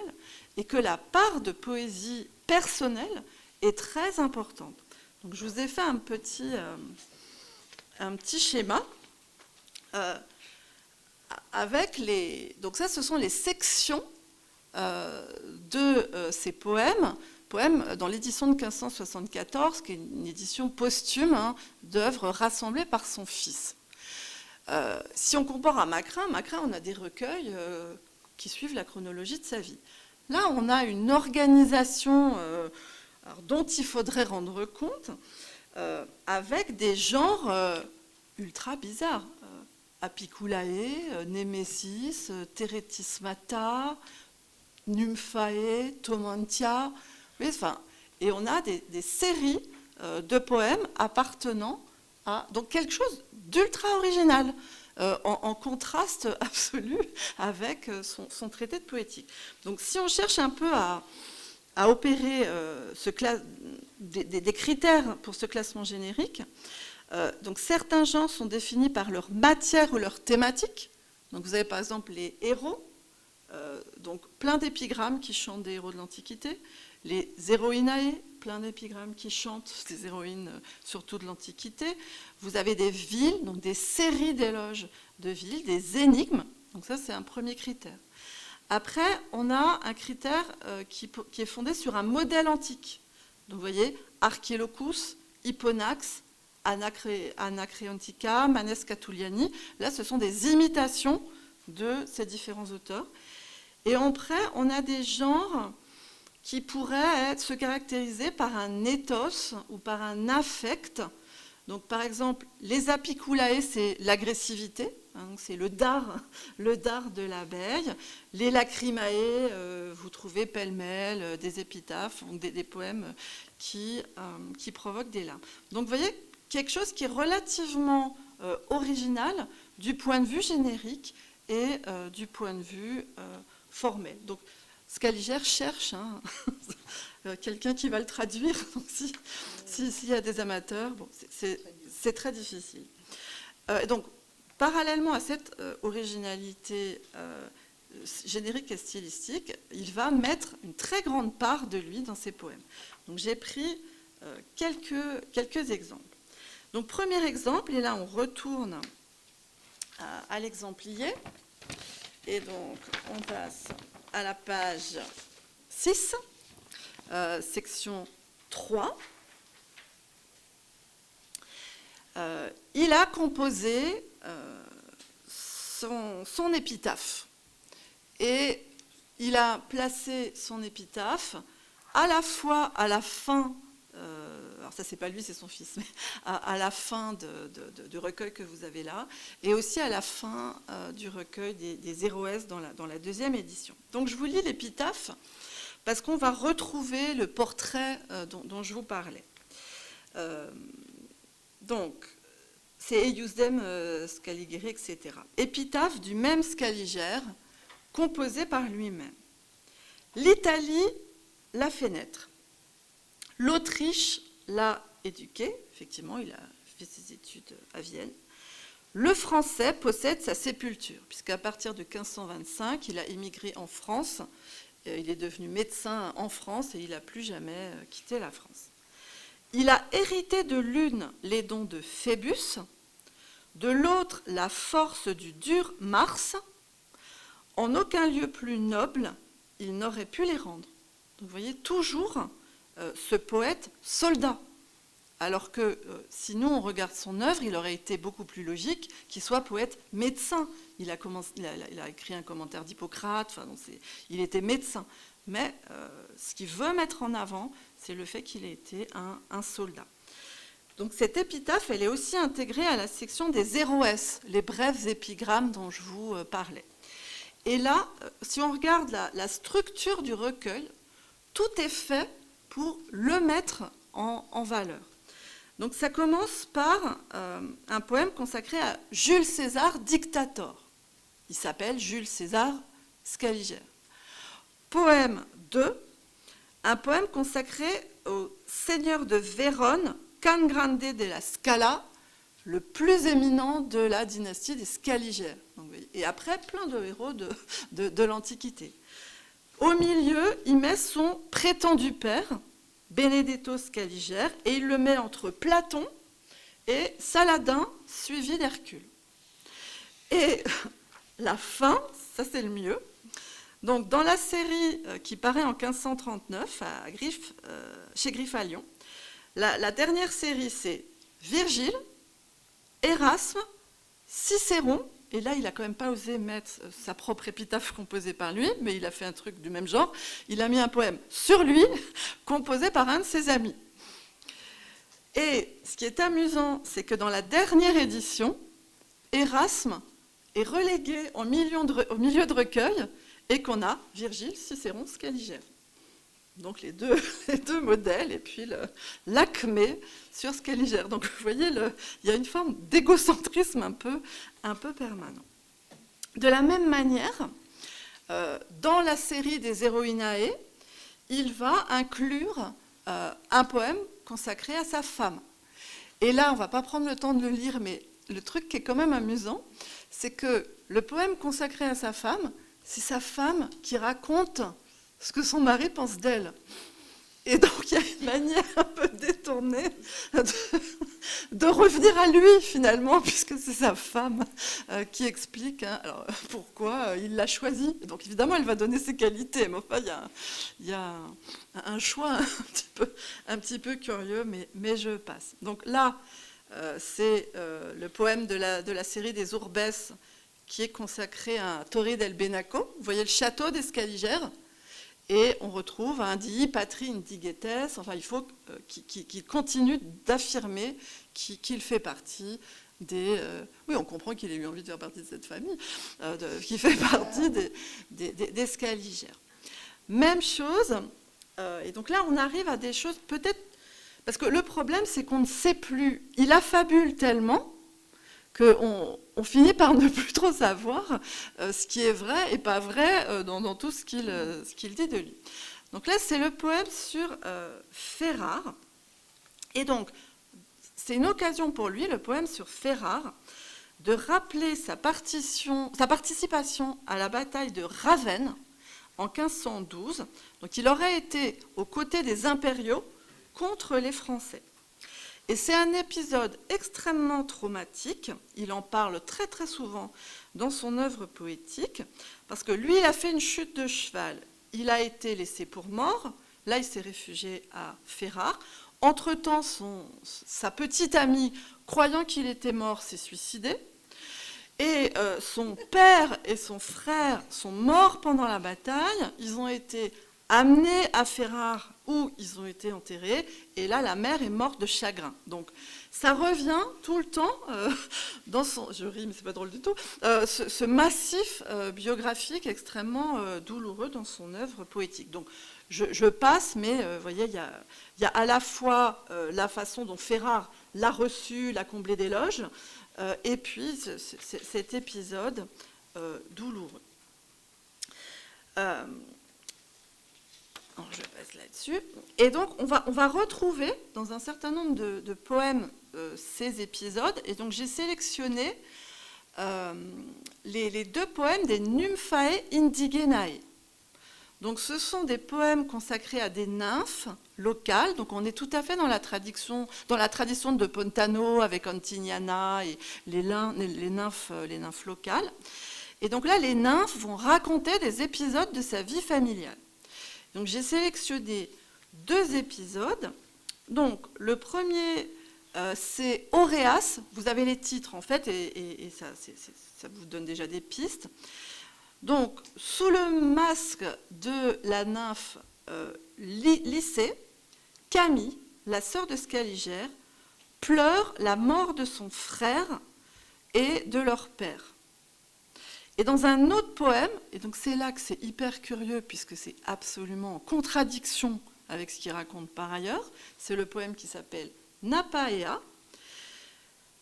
et que la part de poésie personnelle est très importante. Donc, je vous ai fait un petit schéma avec les... Donc ça, ce sont les sections de ces poèmes dans l'édition de 1574, qui est une édition posthume d'œuvres rassemblées par son fils. Si on compare à Macrin, on a des recueils qui suivent la chronologie de sa vie. Là, on a une organisation dont il faudrait rendre compte, avec des genres ultra bizarres. Apiculae, Némésis, Teretismata, Nymphae, Tomantia. Et on a des séries de poèmes appartenant à donc quelque chose d'ultra original, en contraste absolu avec son traité de poétique. Donc si on cherche un peu à opérer des critères pour ce classement générique, donc certains genres sont définis par leur matière ou leur thématique. Donc vous avez par exemple les héros, donc plein d'épigrammes qui chantent des héros de l'Antiquité, les héroïnae, plein d'épigrammes qui chantent des héroïnes surtout de l'Antiquité. Vous avez des villes, donc des séries d'éloges de villes, des énigmes, donc ça c'est un premier critère. Après, on a un critère qui est fondé sur un modèle antique. Donc vous voyez, Archilochus, Hipponax, Anacreontica, Manes Catuliani. Là, ce sont des imitations de ces différents auteurs. Et après, on a des genres qui pourrait se caractériser par un ethos ou par un affect. Donc, par exemple, les apiculae, c'est l'agressivité, hein, c'est le dard de l'abeille. Les lacrimae, vous trouvez pêle-mêle des épitaphes, donc des poèmes qui provoquent des larmes. Donc, vous voyez, quelque chose qui est relativement original du point de vue générique et du point de vue formel. Donc, Scaliger cherche quelqu'un qui va le traduire. Donc, s'il y a des amateurs, bon, c'est très difficile. Donc, parallèlement à cette originalité générique et stylistique, il va mettre une très grande part de lui dans ses poèmes. Donc, j'ai pris quelques exemples. Donc, premier exemple, et là, on retourne à l'exemplier. Et donc, on passe à la page 6, section 3. Il a composé son épitaphe. Et il a placé son épitaphe à la fois à la fin, alors ça c'est pas lui, c'est son fils, mais à la fin du recueil que vous avez là, et aussi à la fin du recueil des Héroès dans la deuxième édition. Donc je vous lis l'épitaphe, parce qu'on va retrouver le portrait dont je vous parlais. Donc, c'est Eiusdem Scaligere, etc. Épitaphe du même Scaliger, composé par lui-même. L'Italie l'a fait naître. L'Autriche l'a éduqué. Effectivement, il a fait ses études à Vienne. Le français possède sa sépulture, puisqu'à partir de 1525, il a émigré en France. Il est devenu médecin en France et il n'a plus jamais quitté la France. Il a hérité de l'une les dons de Phébus, de l'autre la force du dur Mars. En aucun lieu plus noble, il n'aurait pu les rendre. Donc vous voyez toujours ce poète soldat. Alors que si nous on regarde son œuvre, il aurait été beaucoup plus logique qu'il soit poète médecin. Il a écrit un commentaire d'Hippocrate, enfin, il était médecin. Mais ce qu'il veut mettre en avant, c'est le fait qu'il ait été un soldat. Donc cette épitaphe, elle est aussi intégrée à la section des Héroès, les brèves épigrammes dont je vous parlais. Et là, si on regarde la structure du recueil, tout est fait pour le mettre en valeur. Donc ça commence par un poème consacré à Jules César Dictator. Il s'appelle Jules César Scaliger. Poème 2, un poème consacré au seigneur de Vérone, Can Grande de la Scala, le plus éminent de la dynastie des Scaliger. Et après, plein de héros de l'Antiquité. Au milieu, il met son prétendu père, Benedetto Scaliger, et il le met entre Platon et Saladin, suivi d'Hercule. Et la fin, ça c'est le mieux. Donc, dans la série qui paraît en 1539 chez Griffe à Lyon, la dernière série, c'est Virgile, Erasme, Cicéron, et là, il n'a quand même pas osé mettre sa propre épitaphe composée par lui, mais il a fait un truc du même genre. Il a mis un poème sur lui, composé par un de ses amis. Et ce qui est amusant, c'est que dans la dernière édition, Erasme est relégué au milieu de recueil, et qu'on a Virgile, Cicéron, Scaliger. Donc les deux modèles, et puis l'acmé sur Scaliger. Donc vous voyez, il y a une forme d'égocentrisme un peu permanent. De la même manière, dans la série des Héroïnae, il va inclure un poème consacré à sa femme. Et là, on ne va pas prendre le temps de le lire, mais le truc qui est quand même amusant, c'est que le poème consacré à sa femme, c'est sa femme qui raconte ce que son mari pense d'elle. Et donc, il y a une manière un peu détournée de revenir à lui, finalement, puisque c'est sa femme qui explique alors, pourquoi il l'a choisie. Donc, évidemment, elle va donner ses qualités, mais enfin, il y a un choix un petit peu curieux, mais je passe. Donc là, c'est le poème de la série des Urbes, qui est consacré à Torre del Benaco. Vous voyez le château des Scaliger. Et on retrouve un Dii patri indigetes, enfin il faut qu'il continue d'affirmer qu'il fait partie des... oui, on comprend qu'il ait eu envie de faire partie de cette famille, qu'il fait partie des Scaligères. Même chose, et donc là on arrive à des choses peut-être... Parce que le problème c'est qu'on ne sait plus, il affabule tellement qu'on finit par ne plus trop savoir ce qui est vrai et pas vrai dans tout ce qu'il dit de lui. Donc là, c'est le poème sur Ferrare. Et donc, c'est une occasion pour lui, le poème sur Ferrare, de rappeler sa participation à la bataille de Ravenne en 1512. Donc, il aurait été aux côtés des impériaux contre les Français. Et c'est un épisode extrêmement traumatique, il en parle très très souvent dans son œuvre poétique, parce que lui, il a fait une chute de cheval, il a été laissé pour mort, là il s'est réfugié à Ferrare, entre-temps sa petite amie, croyant qu'il était mort, s'est suicidée, et son père et son frère sont morts pendant la bataille, ils ont été amenés à Ferrare où ils ont été enterrés, et là la mère est morte de chagrin. Donc ça revient tout le temps dans son, je ris mais c'est pas drôle du tout, ce massif biographique extrêmement douloureux dans son œuvre poétique. Donc je passe, mais vous voyez, il y a à la fois la façon dont Ferrare l'a reçu, l'a comblé d'éloges, et puis cet épisode douloureux. Je passe là-dessus. Et donc, on va retrouver dans un certain nombre de poèmes ces épisodes. Et donc, j'ai sélectionné les deux poèmes des Nymphae Indigenae. Donc, ce sont des poèmes consacrés à des nymphes locales. Donc, on est tout à fait dans la tradition de Pontano avec Antignana et les nymphes locales. Et donc là, les nymphes vont raconter des épisodes de sa vie familiale. Donc j'ai sélectionné 2 épisodes. Donc le premier, c'est Auréas. Vous avez les titres en fait, et ça vous donne déjà des pistes. Donc sous le masque de la nymphe Lycée, Camille, la sœur de Scaligère, pleure la mort de son frère et de leur père. Et dans un autre poème, et donc c'est là que c'est hyper curieux puisque c'est absolument en contradiction avec ce qu'il raconte par ailleurs, c'est le poème qui s'appelle Napaea.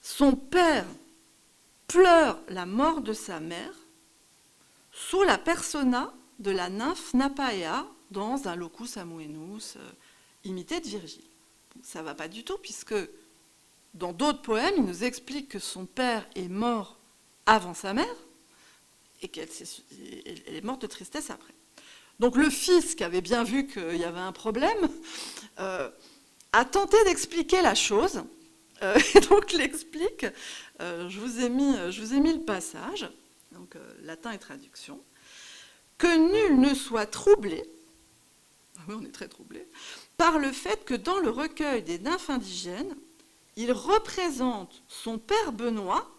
Son père pleure la mort de sa mère sous la persona de la nymphe Napaea dans un locus amoenus imité de Virgile. Ça ne va pas du tout puisque dans d'autres poèmes, il nous explique que son père est mort avant sa mère, et qu'elle est morte de tristesse après. Donc le fils, qui avait bien vu qu'il y avait un problème, a tenté d'expliquer la chose, et donc l'explique, je vous ai mis le passage, donc latin et traduction, que nul ne soit troublé, oui on est très troublé, par le fait que dans le recueil des nymphes indigènes, il représente son père Benoît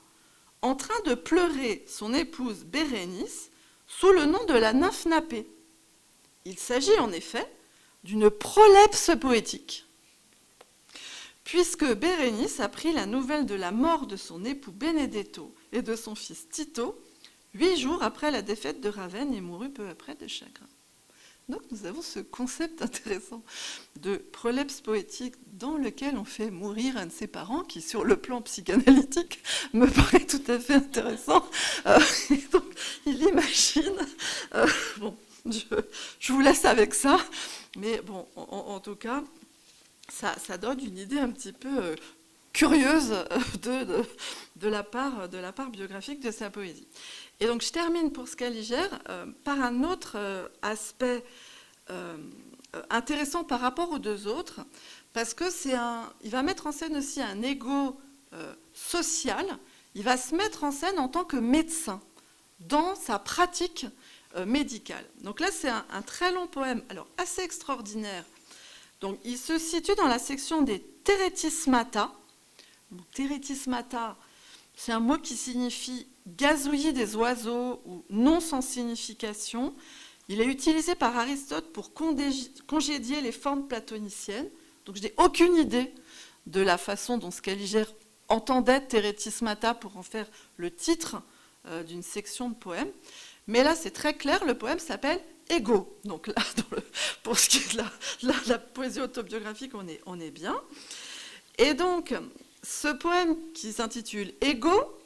en train de pleurer son épouse Bérénice sous le nom de la nymphe Napée. Il s'agit en effet d'une prolepse poétique, puisque Bérénice apprit la nouvelle de la mort de son époux Benedetto et de son fils Tito 8 jours après la défaite de Ravenne et mourut peu après de chagrin. Donc nous avons ce concept intéressant de prolepse poétique dans lequel on fait mourir un de ses parents qui, sur le plan psychanalytique, me paraît tout à fait intéressant. Donc il imagine... bon, je vous laisse avec ça, mais bon, en tout cas, ça donne une idée un petit peu curieuse de la part biographique de sa poésie. Et donc je termine pour Scaligère par un autre aspect intéressant par rapport aux 2 autres, parce que il va mettre en scène aussi un ego social, il va se mettre en scène en tant que médecin dans sa pratique médicale. Donc là c'est un très long poème, alors assez extraordinaire. Donc il se situe dans la section des Teretismata. Teretismata, c'est un mot qui signifie gazouillis des oiseaux ou non sans signification. Il est utilisé par Aristote pour congédier les formes platoniciennes. Donc je n'ai aucune idée de la façon dont Scaliger entendait Teretismata pour en faire le titre d'une section de poème. Mais là, c'est très clair, le poème s'appelle Ego. Donc là, pour ce qui est de la poésie autobiographique, on est bien. Et donc, ce poème qui s'intitule Ego,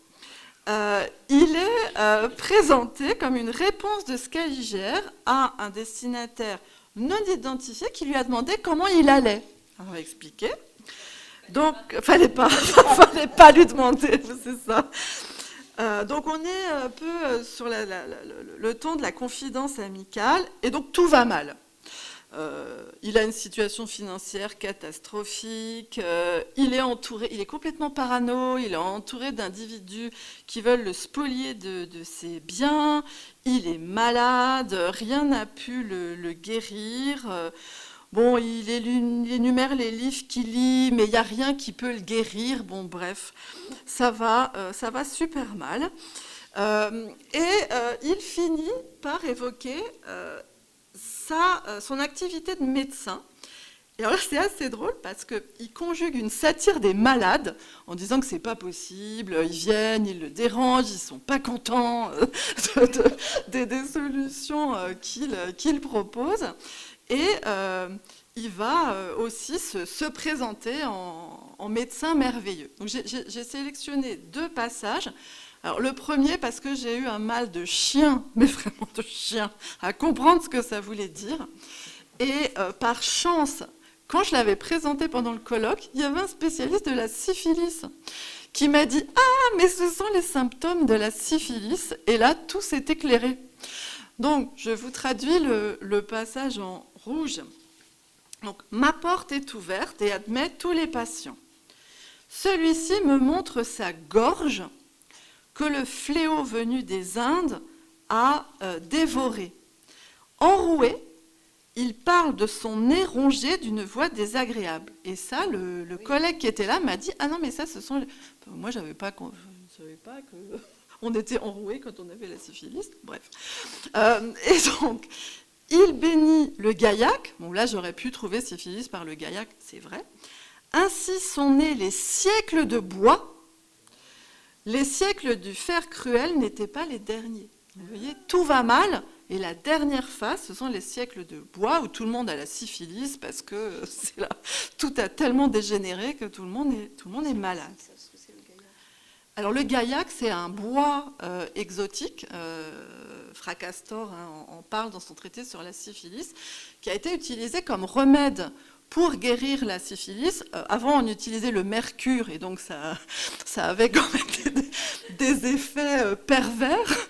il est présenté comme une réponse de Scaliger à un destinataire non identifié qui lui a demandé comment il allait. Alors, on va expliquer. Donc, fallait pas lui demander, c'est ça. Donc, on est un peu sur le ton de la confidence amicale, et donc tout va mal. Il a une situation financière catastrophique, il est complètement parano, il est entouré d'individus qui veulent le spolier de ses biens, il est malade, rien n'a pu le guérir. Bon, il énumère les livres qu'il lit, mais il n'y a rien qui peut le guérir. Bon, bref, ça va super mal. Il finit par évoquer son activité de médecin. Et alors là, c'est assez drôle parce qu'il conjugue une satire des malades en disant que c'est pas possible, ils viennent, ils le dérangent, ils sont pas contents des solutions qu'il propose. Et il va aussi se présenter en médecin merveilleux. Donc j'ai sélectionné 2 passages. Alors le premier, parce que j'ai eu un mal de chien, mais vraiment de chien, à comprendre ce que ça voulait dire. Et par chance, quand je l'avais présenté pendant le colloque, il y avait un spécialiste de la syphilis qui m'a dit « Ah, mais ce sont les symptômes de la syphilis ». Et là, tout s'est éclairé. Donc, je vous traduis le passage en rouge. Donc, ma porte est ouverte et admet tous les patients. Celui-ci me montre sa gorge que le fléau venu des Indes a dévoré. Enroué, il parle de son nez rongé d'une voix désagréable. Et ça, le collègue qui était là m'a dit « Ah non, mais ça, ce sont... » Moi, je ne savais pas que... On était enroué quand on avait la syphilis, bref. Et donc, il bénit le gaillac. Bon, là, j'aurais pu trouver syphilis par le gaillac, c'est vrai. Ainsi sont nés les siècles de bois. Les siècles du fer cruel n'étaient pas les derniers. Vous voyez, tout va mal. Et la dernière phase, ce sont les siècles de bois où tout le monde a la syphilis parce que tout a tellement dégénéré que tout le monde est malade. Alors le gaillac, c'est un bois exotique, Fracastor en parle dans son traité sur la syphilis, qui a été utilisé comme remède pour guérir la syphilis. Avant, on utilisait le mercure, et donc ça avait quand même des effets pervers.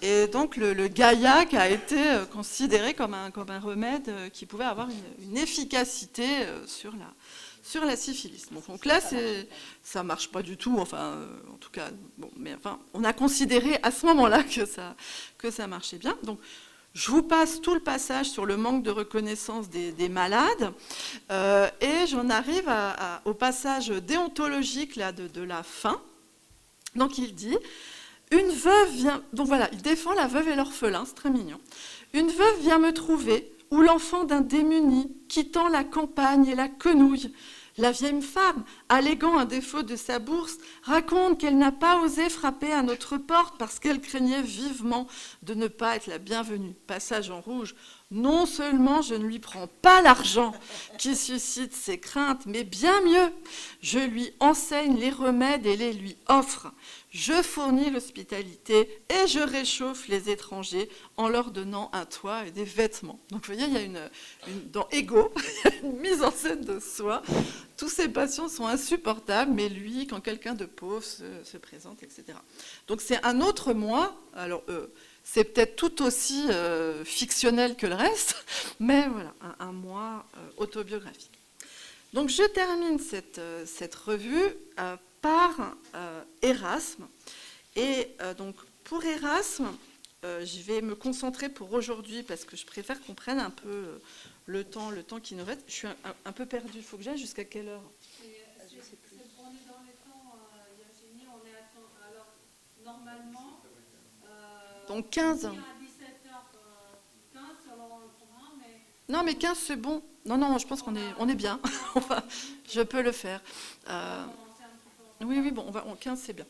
Et donc le gaillac a été considéré comme un remède qui pouvait avoir une efficacité sur la syphilis. Donc là, ça ne marche pas du tout, enfin, en tout cas, bon, mais enfin, on a considéré à ce moment-là que ça marchait bien. Donc, je vous passe tout le passage sur le manque de reconnaissance des malades, et j'en arrive au passage déontologique là, de la fin. Donc, il dit... Une veuve vient... Donc voilà, il défend la veuve et l'orphelin, c'est très mignon. Une veuve vient me trouver, ou l'enfant d'un démuni, quittant la campagne et la quenouille. La vieille femme, alléguant un défaut de sa bourse, raconte qu'elle n'a pas osé frapper à notre porte parce qu'elle craignait vivement de ne pas être la bienvenue. Passage en rouge. Non seulement je ne lui prends pas l'argent qui suscite ses craintes, mais bien mieux, je lui enseigne les remèdes et les lui offre. Je fournis l'hospitalité et je réchauffe les étrangers en leur donnant un toit et des vêtements. Donc vous voyez, il y a dans Ego, il y a une mise en scène de soi. Tous ces patients sont insupportables, mais lui, quand quelqu'un de pauvre se présente, etc. Donc c'est un autre moi. Alors c'est peut-être tout aussi fictionnel que le reste, mais voilà, un moi autobiographique. Donc je termine cette revue par Erasme. Et donc pour Erasme, je vais me concentrer pour aujourd'hui parce que je préfère qu'on prenne un peu le temps qui nous reste. Je suis un peu perdue. Il faut que j'aille jusqu'à quelle heure? Je sais plus. On est dans les temps, Virginie, on est à temps. Alors, normalement, donc 15. À 17h15, Non, mais 15, c'est bon. Non, non, je pense on est bien. Je peux le faire. Euh, oui, oui, bon, 15, c'est bien.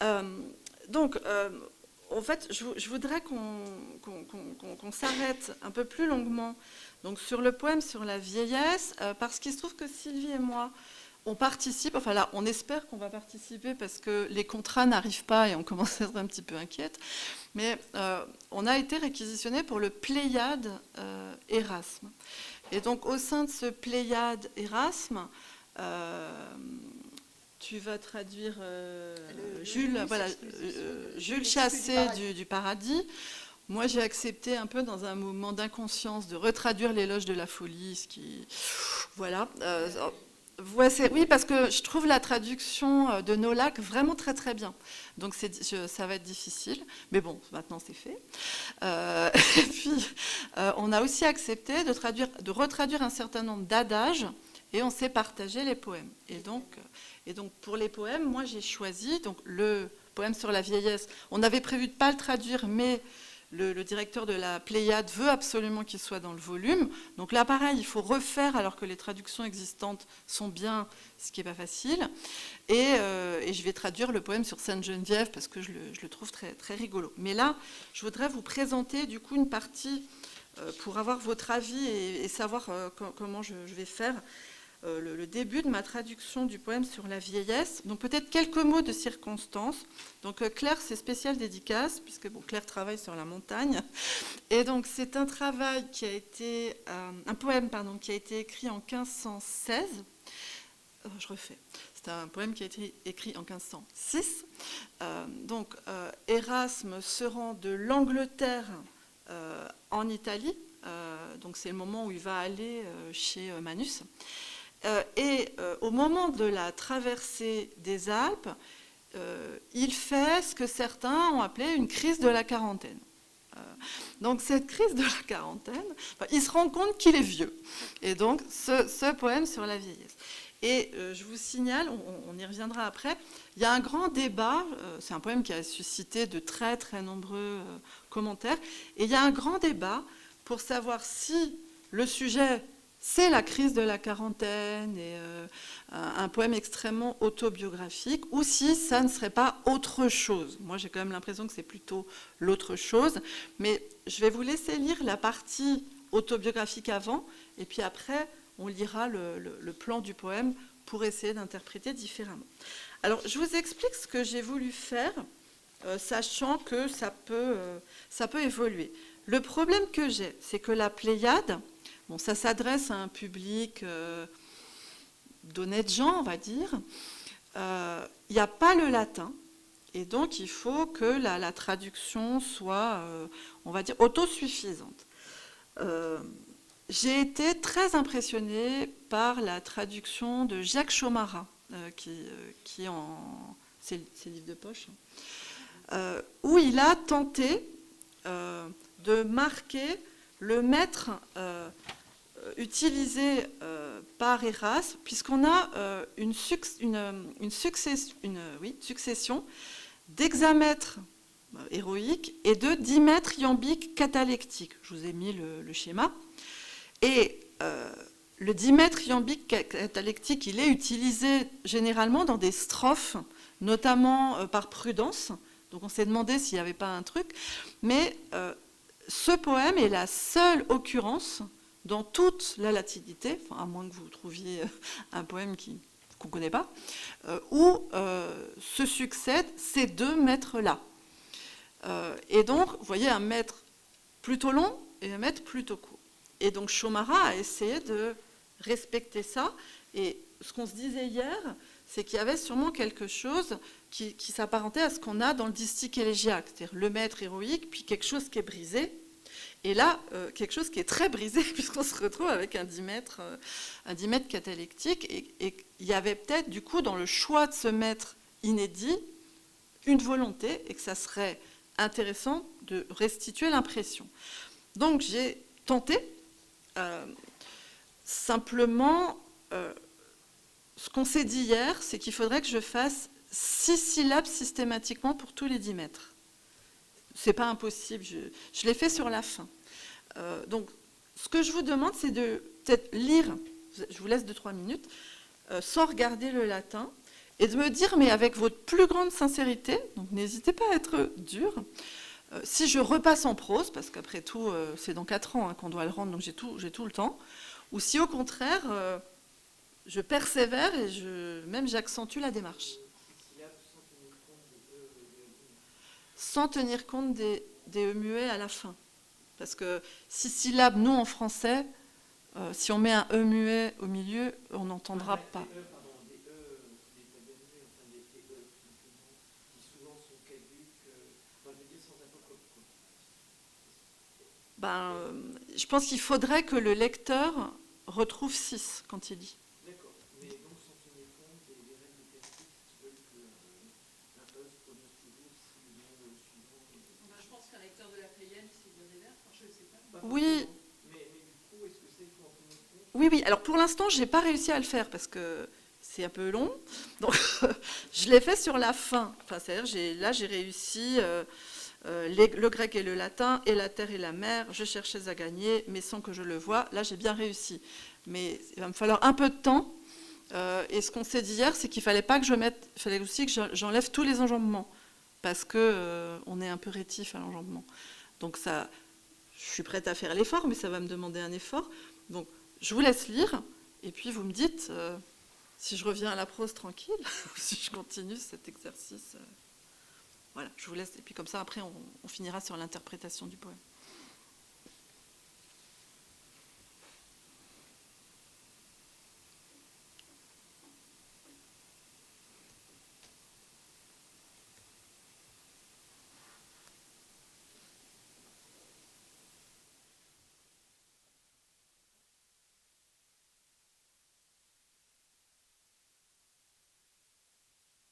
Euh, donc, en fait, je voudrais qu'on s'arrête un peu plus longuement donc, sur le poème sur la vieillesse, parce qu'il se trouve que Sylvie et moi, on participe, enfin là, on espère qu'on va participer parce que les contrats n'arrivent pas et on commence à être un petit peu inquiète, mais on a été réquisitionné pour le Pléiade Erasme. Et donc, au sein de ce Pléiade Erasme, tu vas traduire Jules, voilà, Jules Chassé du Paradis. Moi, j'ai accepté un peu dans un moment d'inconscience de retraduire l'éloge de la folie, ce qui, voilà. Oui, parce que je trouve la traduction de Nolak vraiment très très bien. Donc ça va être difficile, mais bon, maintenant c'est fait. Et puis, on a aussi accepté de retraduire un certain nombre d'adages, et on s'est partagé les poèmes. Et donc pour les poèmes, moi j'ai choisi donc le poème sur la vieillesse. On avait prévu de ne pas le traduire, mais le directeur de la Pléiade veut absolument qu'il soit dans le volume. Donc là, pareil, il faut refaire alors que les traductions existantes sont bien, ce qui n'est pas facile. Et je vais traduire le poème sur Sainte-Geneviève parce que je le trouve très, très rigolo. Mais là, je voudrais vous présenter du coup une partie pour avoir votre avis et savoir comment je vais faire. Le début de ma traduction du poème sur la vieillesse. Donc peut-être quelques mots de circonstance. Donc Claire, c'est spécial dédicace, puisque bon, Claire travaille sur la montagne. Et donc c'est un travail qui a été, un poème pardon, qui a été écrit en 1516. Je refais. C'est un poème qui a été écrit en 1506. Erasme se rend de l'Angleterre en Italie. Donc c'est le moment où il va aller chez Manus. Au moment de la traversée des Alpes, il fait ce que certains ont appelé une crise de la quarantaine. Donc cette crise de la quarantaine, il se rend compte qu'il est vieux. Et donc ce poème sur la vieillesse. Et je vous signale, on y reviendra après, il y a un grand débat, c'est un poème qui a suscité de très très nombreux commentaires, et il y a un grand débat pour savoir si le sujet c'est la crise de la quarantaine et un poème extrêmement autobiographique, ou si ça ne serait pas autre chose. Moi, j'ai quand même l'impression que c'est plutôt l'autre chose, mais je vais vous laisser lire la partie autobiographique avant, et puis après, on lira le plan du poème pour essayer d'interpréter différemment. Alors, je vous explique ce que j'ai voulu faire, sachant que ça peut évoluer. Le problème que j'ai, c'est que la Pléiade, bon, ça s'adresse à un public d'honnêtes gens, on va dire. Il n'y a pas le latin, et donc il faut que la traduction soit, on va dire, autosuffisante. J'ai été très impressionnée par la traduction de Jacques Chaumarat, qui en... C'est le livre de poche, où il a tenté de marquer le maître utilisé par Erasme, puisqu'on a une succession d'hexamètres héroïques et de dimètres iambiques catalectiques. Je vous ai mis le schéma. Et le dimètre iambique catalectique, il est utilisé généralement dans des strophes, notamment par Prudence. Donc on s'est demandé s'il n'y avait pas un truc. Mais ce poème est la seule occurrence dans toute la latinité, à moins que vous trouviez un poème qu'on ne connaît pas, où se succèdent ces deux mètres-là. Et donc, vous voyez un mètre plutôt long et un mètre plutôt court. Et donc, Chaumarat a essayé de respecter ça. Et ce qu'on se disait hier, c'est qu'il y avait sûrement quelque chose qui s'apparentait à ce qu'on a dans le distique élégiaque, c'est-à-dire le mètre héroïque, puis quelque chose qui est brisé. Et là, quelque chose qui est très brisé, puisqu'on se retrouve avec un dimètre catalectique. Et il y avait peut-être, du coup, dans le choix de ce mètre inédit, une volonté, et que ça serait intéressant de restituer l'impression. Donc, j'ai tenté. Simplement, ce qu'on s'est dit hier, c'est qu'il faudrait que je fasse 6 syllabes systématiquement pour tous les 10 mètres. C'est pas impossible, je l'ai fait sur la fin. Donc, ce que je vous demande, c'est de peut-être lire, je vous laisse 2-3 minutes, sans regarder le latin, et de me dire, mais avec votre plus grande sincérité, donc n'hésitez pas à être dur, si je repasse en prose, parce qu'après tout, c'est dans 4 ans qu'on doit le rendre, donc j'ai tout le temps, ou si au contraire, je persévère et même j'accentue la démarche. Sans tenir compte des E muets à la fin. Parce que 6 syllabes, nous en français, si on met un E muet au milieu, on n'entendra pas. Ben, je pense qu'il faudrait que le lecteur retrouve 6 quand il lit. D'accord, mais donc sans tenir compte des règles classiques qui veulent qu'un E se prononce toujours si le nom suivant. Je pense qu'un lecteur de la Pléiade, c'est de réverb, je ne sais pas. Oui. Mais du coup, est-ce que c'est qu'il faut en tenir compte? Oui. Alors pour l'instant, je n'ai pas réussi à le faire parce que c'est un peu long. Donc je l'ai fait sur la fin. Enfin, c'est-à-dire, là, j'ai réussi le grec et le latin, et la terre et la mer. Je cherchais à gagner, mais sans que je le voie. Là, j'ai bien réussi. Mais il va me falloir un peu de temps. Et ce qu'on s'est dit hier, c'est qu'il fallait pas que il fallait aussi que j'enlève tous les enjambements. Parce qu'on est un peu rétif à l'enjambement. Donc ça, je suis prête à faire l'effort, mais ça va me demander un effort. Donc je vous laisse lire, et puis vous me dites si je reviens à la prose tranquille, ou si je continue cet exercice. Voilà, je vous laisse, et puis comme ça, après, on finira sur l'interprétation du poème.